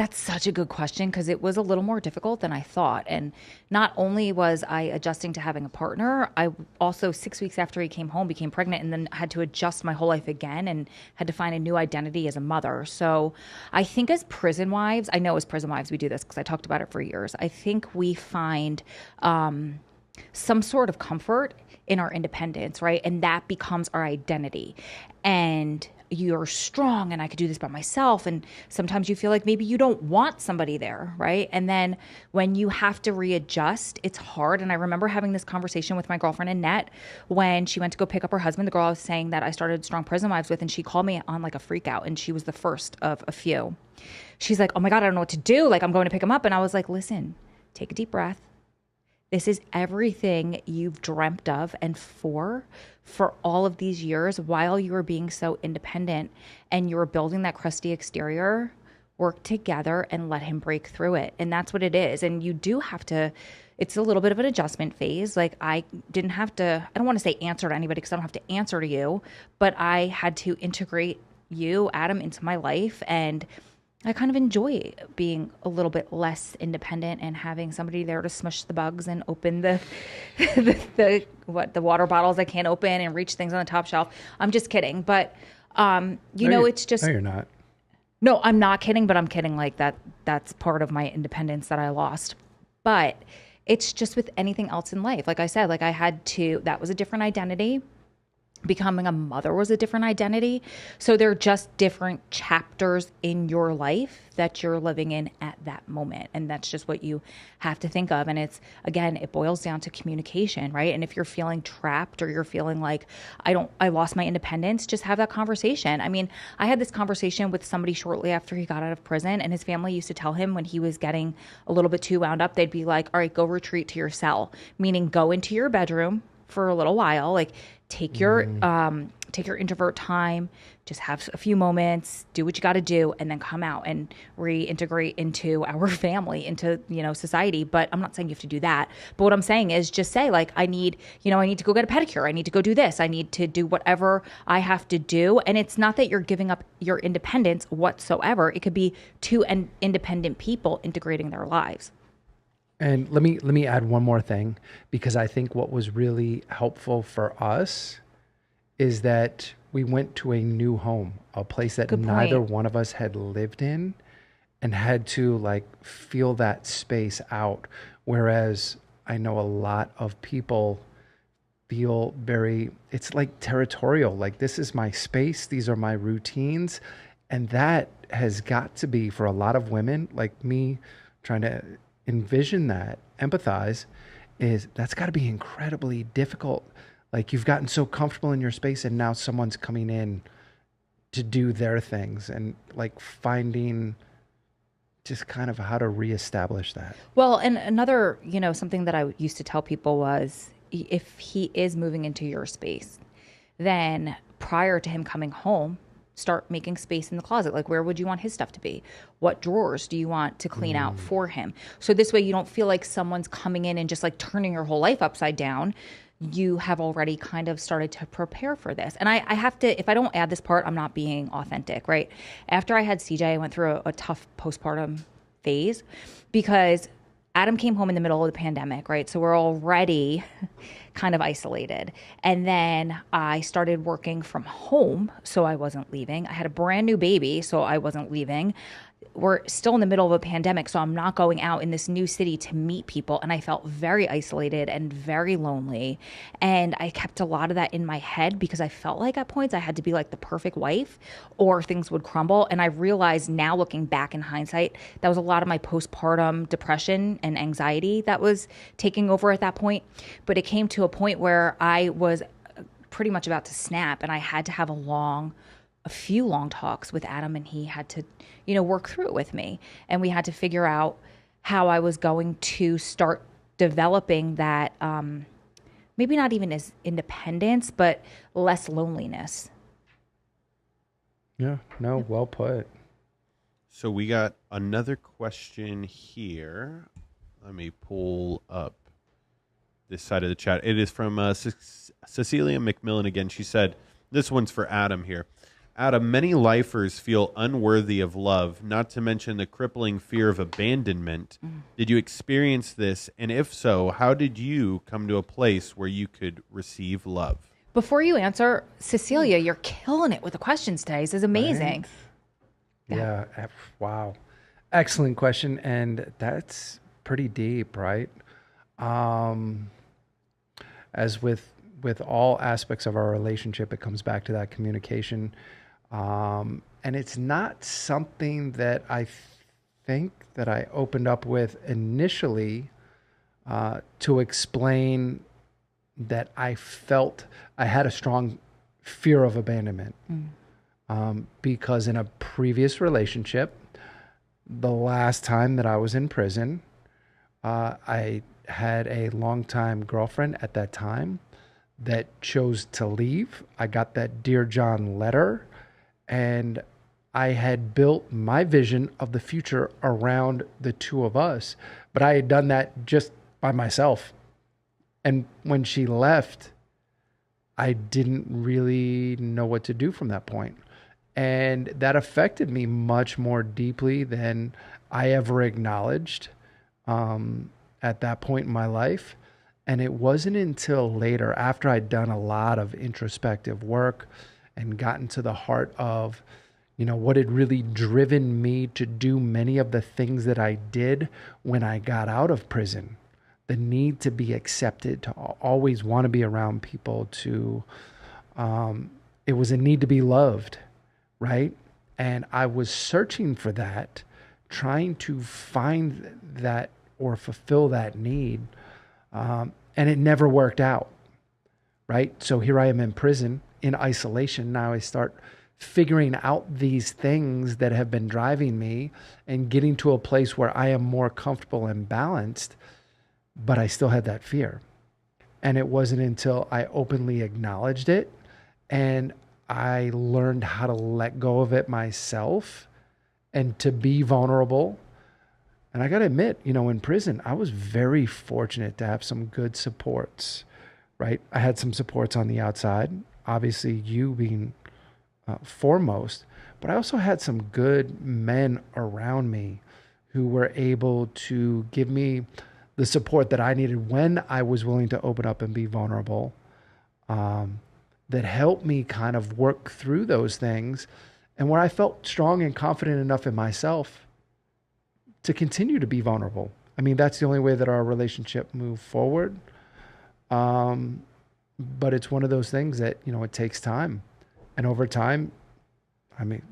That's such a good question because it was a little more difficult than I thought. And not only was I adjusting to having a partner, I also 6 weeks after he came home became pregnant and then had to adjust my whole life again and had to find a new identity as a mother. So I think as prison wives, I know as prison wives we do this because I talked about it for years. I think we find some sort of comfort in our independence, right? And that becomes our identity. And you're strong and I could do this by myself. And sometimes you feel like maybe you don't want somebody there, right? And then when you have to readjust, it's hard. And I remember having this conversation with my girlfriend Annette when she went to go pick up her husband, the girl I was saying that I started Strong Prison Wives with, and she called me on like a freak out, and she was the first of a few. She's like, oh my God, I don't know what to do. Like, I'm going to pick him up. And I was like, listen, take a deep breath. This is everything you've dreamt of and for all of these years while you were being so independent and you were building that crusty exterior. Work together and let him break through it. And that's what it is. And you do have to, it's a little bit of an adjustment phase. Like I didn't have to, I don't want to say answer to anybody because I don't have to answer to you, but I had to integrate you, Adam, into my life. And I kind of enjoy being a little bit less independent and having somebody there to smush the bugs and open the water bottles I can't open and reach things on the top shelf. I'm just kidding, but it's just. No, you're not. No, I'm not kidding, but I'm kidding. Like that's part of my independence that I lost. But it's just with anything else in life. Like I said, like I had to. That was a different identity. Becoming a mother was a different identity. So they're just different chapters in your life that you're living in at that moment. And that's just what you have to think of. And it's, again, it boils down to communication, right? And if you're feeling trapped or you're feeling like I lost my independence, just have that conversation. I mean, I had this conversation with somebody shortly after he got out of prison, and his family used to tell him when he was getting a little bit too wound up, they'd be like, all right, go retreat to your cell, meaning go into your bedroom for a little while, like take your introvert time, just have a few moments, do what you got to do, and then come out and reintegrate into our family, into, society. But I'm not saying you have to do that. But what I'm saying is just say like, I need to go get a pedicure. I need to go do this. I need to do whatever I have to do. And it's not that you're giving up your independence whatsoever. It could be two independent people integrating their lives. And let me add one more thing, because I think what was really helpful for us is that we went to a new home, a place that neither one of us had lived in, and had to like feel that space out. Whereas I know a lot of people feel it's like territorial, like this is my space, these are my routines. And that has got to be, for a lot of women like me, trying to envision that, empathize, that's got to be incredibly difficult. Like you've gotten so comfortable in your space and now someone's coming in to do their things, and like finding just kind of how to reestablish that. Well, and another, something that I used to tell people was, if he is moving into your space, then prior to him coming home, start making space in the closet. Like, where would you want his stuff to be? What drawers do you want to clean out for him? So this way you don't feel like someone's coming in and just like turning your whole life upside down. You have already kind of started to prepare for this. And I have to, if I don't add this part, I'm not being authentic, right? After I had CJ, I went through a tough postpartum phase because Adam came home in the middle of the pandemic, right? So we're already kind of isolated. And then I started working from home, so I wasn't leaving. I had a brand new baby, so I wasn't leaving. We're still in the middle of a pandemic, so I'm not going out in this new city to meet people. And I felt very isolated and very lonely. And I kept a lot of that in my head because I felt like at points I had to be like the perfect wife or things would crumble. And I realized now, looking back in hindsight, that was a lot of my postpartum depression and anxiety that was taking over at that point. But it came to a point where I was pretty much about to snap, and I had to have a few long talks with Adam, and he had to, work through it with me. And we had to figure out how I was going to start developing that, maybe not even as independence, but less loneliness. Yeah, no, well put. So we got another question here. Let me pull up this side of the chat. It is from Cecilia McMillan again. She said, this one's for Adam here. Adam, many lifers feel unworthy of love, not to mention the crippling fear of abandonment. Did you experience this? And if so, how did you come to a place where you could receive love? Before you answer, Cecilia, you're killing it with the questions today. This is amazing. Right? Yeah. Wow. Excellent question. And that's pretty deep, right? As with all aspects of our relationship, it comes back to that communication. And it's not something that I think that I opened up with initially to explain that I felt I had a strong fear of abandonment. Because in a previous relationship, the last time that I was in prison, I had a longtime girlfriend at that time that chose to leave. I got that Dear John letter, and I had built my vision of the future around the two of us, but I had done that just by myself. And when she left, I didn't really know what to do from that point. And that affected me much more deeply than I ever acknowledged at that point in my life. And it wasn't until later, after I'd done a lot of introspective work and gotten to the heart of, what had really driven me to do many of the things that I did when I got out of prison. The need to be accepted, to always want to be around people, it was a need to be loved, right? And I was searching for that, trying to find that or fulfill that need. And it never worked out, right? So here I am in prison, in isolation. Now I start figuring out these things that have been driving me and getting to a place where I am more comfortable and balanced, but I still had that fear. And it wasn't until I openly acknowledged it and I learned how to let go of it myself and to be vulnerable. And I got to admit, in prison, I was very fortunate to have some good supports, right? I had some supports on the outside, obviously you being foremost, but I also had some good men around me who were able to give me the support that I needed when I was willing to open up and be vulnerable, that helped me kind of work through those things, and where I felt strong and confident enough in myself to continue to be vulnerable. I mean, that's the only way that our relationship moved forward. But it's one of those things that, it takes time. And over time, I mean,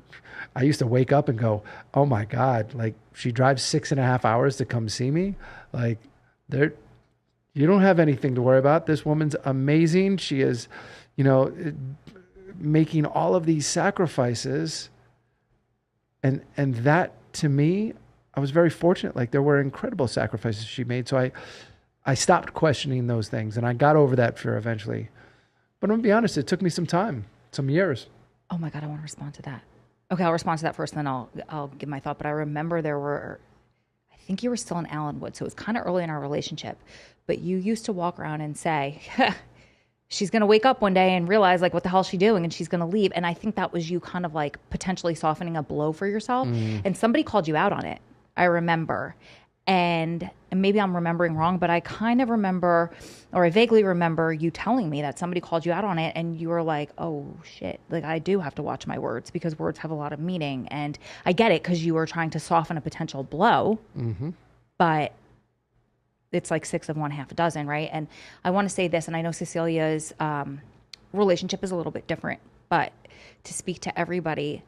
I used to wake up and go, oh my God, like she drives 6.5 hours to come see me. Like you don't have anything to worry about. This woman's amazing. She is, making all of these sacrifices. And that to me, I was very fortunate. Like there were incredible sacrifices she made. So I stopped questioning those things and I got over that fear eventually. But I'm gonna be honest, it took me some time, some years. Oh my God, I want to respond to that. Okay, I'll respond to that first, then I'll give my thought. But I remember I think you were still in Allenwood, so it was kind of early in our relationship. But you used to walk around and say, she's going to wake up one day and realize like, what the hell is she doing? And she's going to leave. And I think that was you kind of like potentially softening a blow for yourself. And somebody called you out on it, I remember. And maybe I'm remembering wrong, but I kind of remember, or I vaguely remember you telling me that somebody called you out on it and you were like, oh shit, like I do have to watch my words because words have a lot of meaning. And I get it because you were trying to soften a potential blow, but it's like 6 of 1, half a dozen, right? And I want to say this, and I know Cecilia's relationship is a little bit different, but to speak to everybody,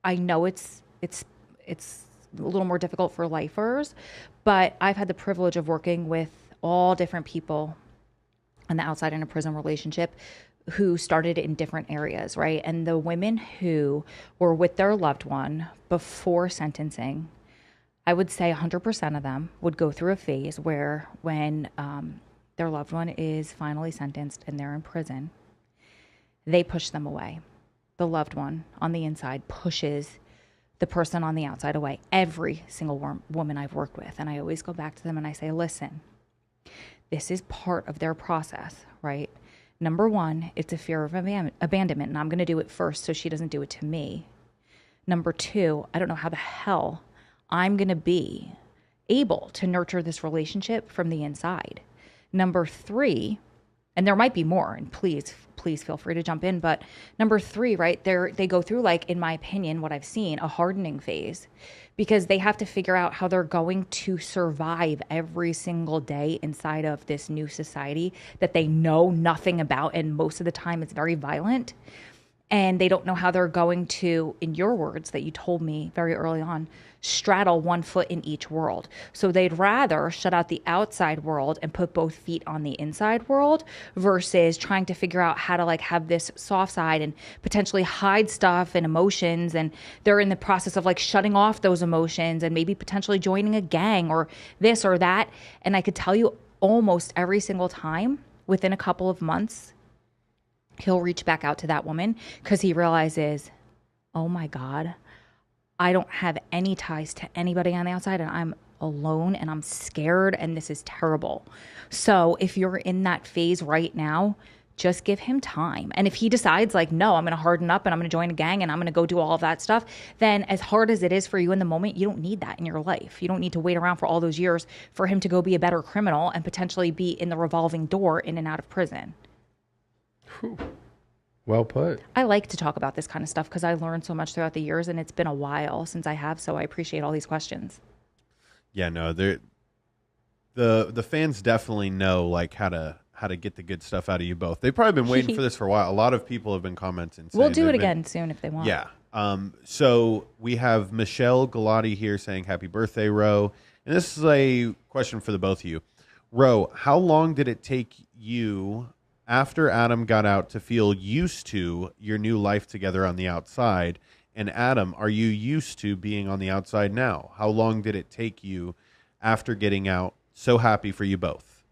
I know it's a little more difficult for lifers, but I've had the privilege of working with all different people on the outside in a prison relationship who started in different areas, right? And the women who were with their loved one before sentencing, I would say 100% of them would go through a phase where when their loved one is finally sentenced and they're in prison, they push them away. The loved one on the inside pushes the person on the outside away. Every single woman I've worked with. And I always go back to them and I say, listen, this is part of their process, right? Number one, it's a fear of abandonment, and I'm going to do it first so she doesn't do it to me. Number two, I don't know how the hell I'm going to be able to nurture this relationship from the inside. Number three, and there might be more, and please feel free to jump in. But number three, right, they go through, like, in my opinion, what I've seen, a hardening phase, because they have to figure out how they're going to survive every single day inside of this new society that they know nothing about. And most of the time it's very violent. And they don't know how they're going to, in your words that you told me very early on, straddle one foot in each world. So they'd rather shut out the outside world and put both feet on the inside world versus trying to figure out how to, like, have this soft side and potentially hide stuff and emotions. And they're in the process of, like, shutting off those emotions and maybe potentially joining a gang or this or that. And I could tell you almost every single time within a couple of months, he'll reach back out to that woman because he realizes, oh my God, I don't have any ties to anybody on the outside and I'm alone and I'm scared and this is terrible. So if you're in that phase right now, just give him time. And if he decides, like, no, I'm going to harden up and I'm going to join a gang and I'm going to go do all of that stuff, then as hard as it is for you in the moment, you don't need that in your life. You don't need to wait around for all those years for him to go be a better criminal and potentially be in the revolving door in and out of prison. Whew. Well put. I like to talk about this kind of stuff because I learned so much throughout the years, and it's been a while since I have, so I appreciate all these questions. Yeah, no, the fans definitely know, like, how to get the good stuff out of you both. They've probably been waiting for this for a while. A lot of people have been commenting. We'll do it again soon if they want. Yeah. So we have Michelle Galati here saying happy birthday, Ro. And this is a question for the both of you. Ro, how long did it take you after Adam got out to feel used to your new life together on the outside? And Adam, are you used to being on the outside now? How long did it take you after getting out? So happy for you both.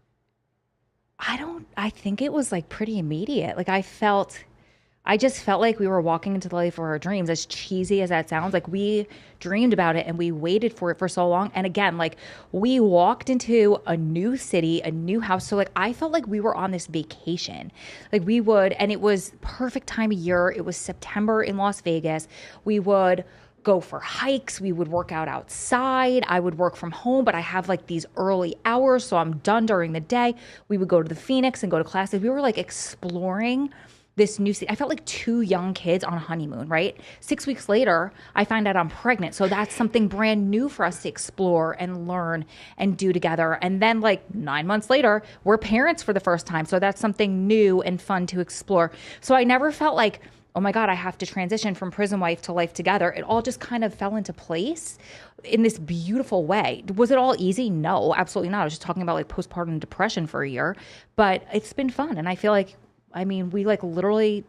I think it was, like, pretty immediate. Like, I just felt like we were walking into the life of our dreams, as cheesy as that sounds. Like, we dreamed about it and we waited for it for so long. And again, like, we walked into a new city, a new house. So, like, I felt like we were on this vacation. Like, and it was perfect time of year. It was September in Las Vegas. We would go for hikes. We would work out outside. I would work from home, but I have, like, these early hours, so I'm done during the day. We would go to the Phoenix and go to classes. We were, like, exploring this new city. I felt like two young kids on a honeymoon, right? 6 weeks later, I find out I'm pregnant. So that's something brand new for us to explore and learn and do together. And then, like, 9 months later, we're parents for the first time. So that's something new and fun to explore. So I never felt like, oh my God, I have to transition from prison wife to life together. It all just kind of fell into place in this beautiful way. Was it all easy? No, absolutely not. I was just talking about, like, postpartum depression for a year, but it's been fun. And I feel like, we, like, literally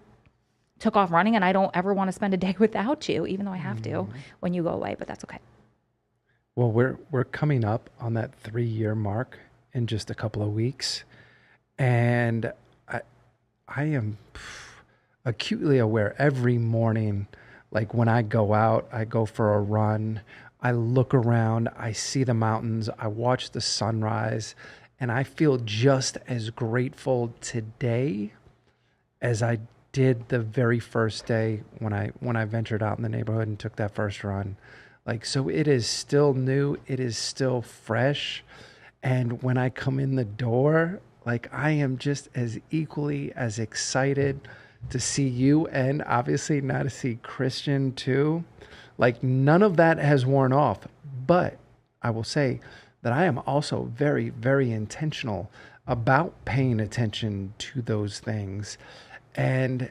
took off running, and I don't ever want to spend a day without you, even though I have to when you go away, but that's okay. Well, we're coming up on that 3-year mark in just a couple of weeks. And I am acutely aware every morning, like, when I go out, I go for a run, I look around, I see the mountains, I watch the sunrise, and I feel just as grateful today as I did the very first day when I ventured out in the neighborhood and took that first run. Like, so it is still new, it is still fresh. And when I come in the door, like, I am just as equally as excited to see you, and obviously now to see Christian too. Like, none of that has worn off, but I will say that I am also very, very intentional about paying attention to those things. And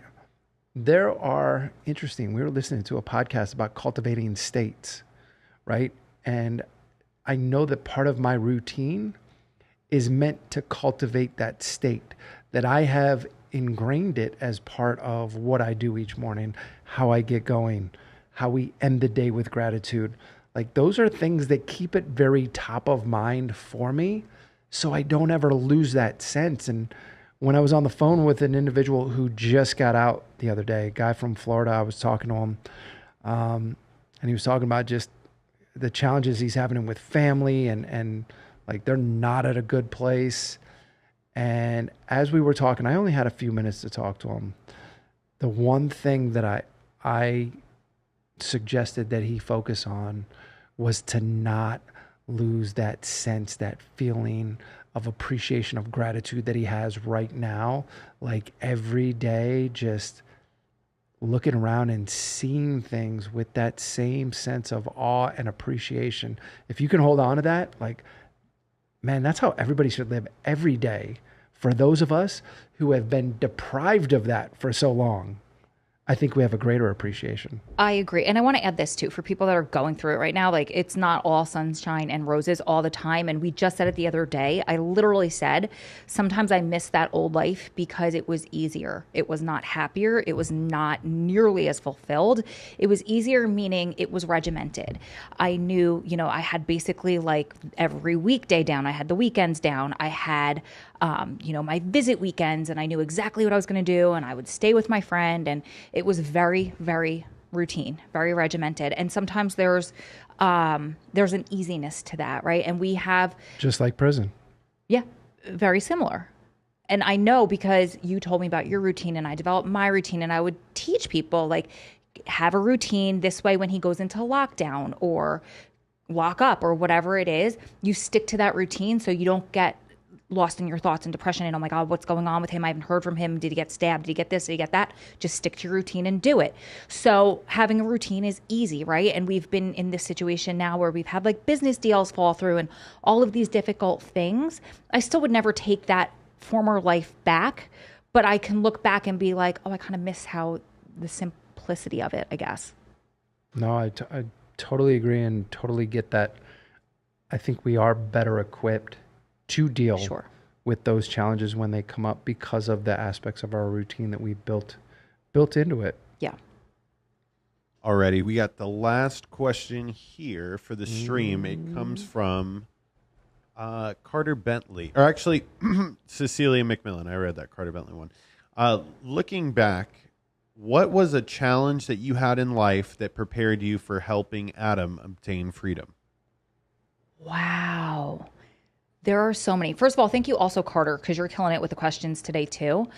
there are, interesting, we were listening to a podcast about cultivating states, right? And I know that part of my routine is meant to cultivate that state, that I have ingrained it as part of what I do each morning, how I get going, how we end the day with gratitude. Like, those are things that keep it very top of mind for me, so I don't ever lose that sense. And when I was on the phone with an individual who just got out the other day, a guy from Florida, I was talking to him, and he was talking about just the challenges he's having with family, and like, they're not at a good place. And as we were talking, I only had a few minutes to talk to him. The one thing that I suggested that he focus on was to not lose that sense, that feeling of appreciation, of gratitude that he has right now. Like every day, just looking around and seeing things with that same sense of awe and appreciation. If you can hold on to that, like, man, that's how everybody should live every day. For those of us who have been deprived of that for so long, I think we have a greater appreciation. I agree. And I want to add this too, for people that are going through it right now, like it's not all sunshine and roses all the time. And we just said it the other day. I literally said, sometimes I miss that old life because it was easier. It was not happier. It was not nearly as fulfilled. It was easier, meaning it was regimented. I knew, you know, I had basically like every weekday down. I had the weekends down. I had, you know, my visit weekends, and I knew exactly what I was going to do. And I would stay with my friend, and it was very, very routine, very regimented. And sometimes there's an easiness to that, right? And we have just like prison. Yeah, very similar. And I know because you told me about your routine, and I developed my routine, and I would teach people like have a routine this way when he goes into lockdown or lock up or whatever it is, you stick to that routine so you don't get lost in your thoughts and depression and, oh my God, what's going on with him? I haven't heard from him. Did he get stabbed? Did he get this? Did he get that? Just stick to your routine and do it. So having a routine is easy, right? And we've been in this situation now where we've had like business deals fall through and all of these difficult things. I still would never take that former life back, but I can look back and be like, oh, I kind of miss how the simplicity of it, I guess. No, I totally agree and totally get that. I think we are better equipped to deal with those challenges when they come up because of the aspects of our routine that we built into it. Yeah. Alrighty, we got the last question here for the stream. It comes from Carter Bentley, or actually Cecilia McMillan. I read that Carter Bentley one. Looking back, what was a challenge that you had in life that prepared you for helping Adam obtain freedom? Wow. There are so many. First of all, thank you also, Carter, because you're killing it with the questions today too.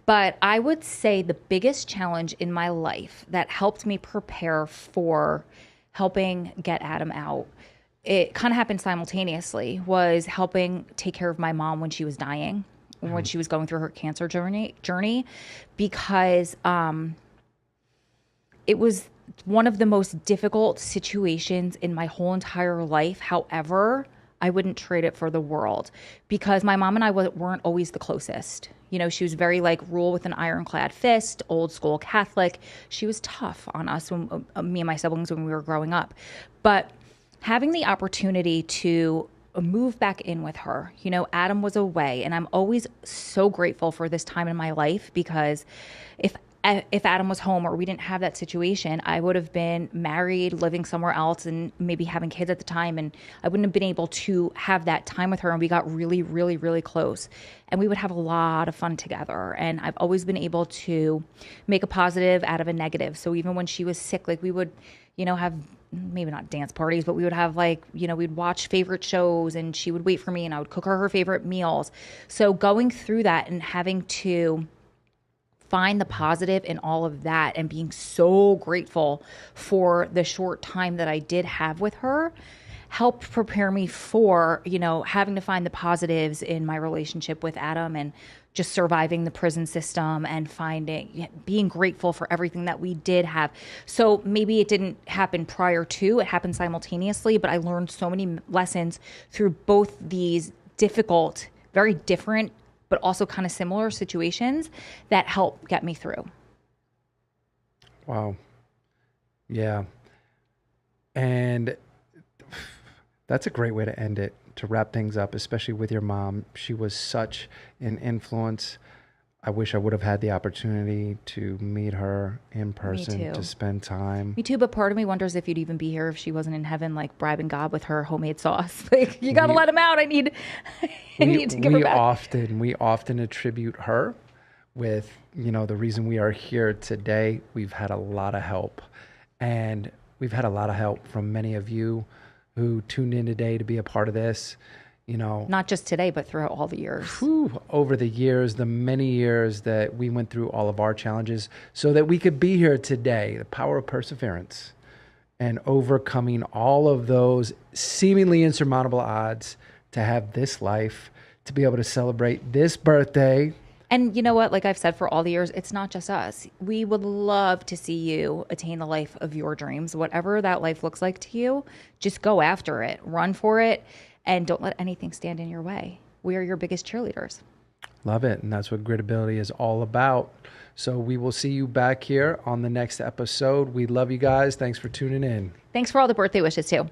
But I would say the biggest challenge in my life that helped me prepare for helping get Adam out, it kind of happened simultaneously, was helping take care of my mom when she was dying, when she was going through her cancer journey, because it was one of the most difficult situations in my whole entire life. However, I wouldn't trade it for the world, because my mom and I weren't always the closest. You know, she was very like rule with an ironclad fist, old school Catholic. She was tough on us, when, me and my siblings, when we were growing up. But having the opportunity to move back in with her, you know, Adam was away, and I'm always so grateful for this time in my life, because if Adam was home or we didn't have that situation, I would have been married, living somewhere else, and maybe having kids at the time. And I wouldn't have been able to have that time with her. And we got really, really, really close. And we would have a lot of fun together. And I've always been able to make a positive out of a negative. So even when she was sick, like we would, you know, have maybe not dance parties, but we would have like, you know, we'd watch favorite shows, and she would wait for me, and I would cook her favorite meals. So going through that and having to find the positive in all of that, and being so grateful for the short time that I did have with her, helped prepare me for, you know, having to find the positives in my relationship with Adam, and just surviving the prison system, and being grateful for everything that we did have. So maybe it didn't happen prior to, it happened simultaneously, but I learned so many lessons through both these difficult, very different, but also kind of similar situations that help get me through. Wow. Yeah. And that's a great way to end it, to wrap things up, especially with your mom. She was such an influence. I wish I would have had the opportunity to meet her in person, to spend time. Me too, but part of me wonders if you'd even be here if she wasn't in heaven, like bribing God with her homemade sauce. Like, you got to let him out. I need to give her back. We often attribute her with, you know, the reason we are here today. We've had a lot of help, and we've had a lot of help from many of you who tuned in today to be a part of this. You know, not just today, but throughout all the years. over the years, the many years that we went through all of our challenges so that we could be here today. The power of perseverance and overcoming all of those seemingly insurmountable odds to have this life, to be able to celebrate this birthday. And you know what? Like I've said for all the years, it's not just us. We would love to see you attain the life of your dreams. Whatever that life looks like to you, just go after it, run for it, and don't let anything stand in your way. We are your biggest cheerleaders. Love it. And that's what Gritability is all about. So we will see you back here on the next episode. We love you guys. Thanks for tuning in. Thanks for all the birthday wishes too.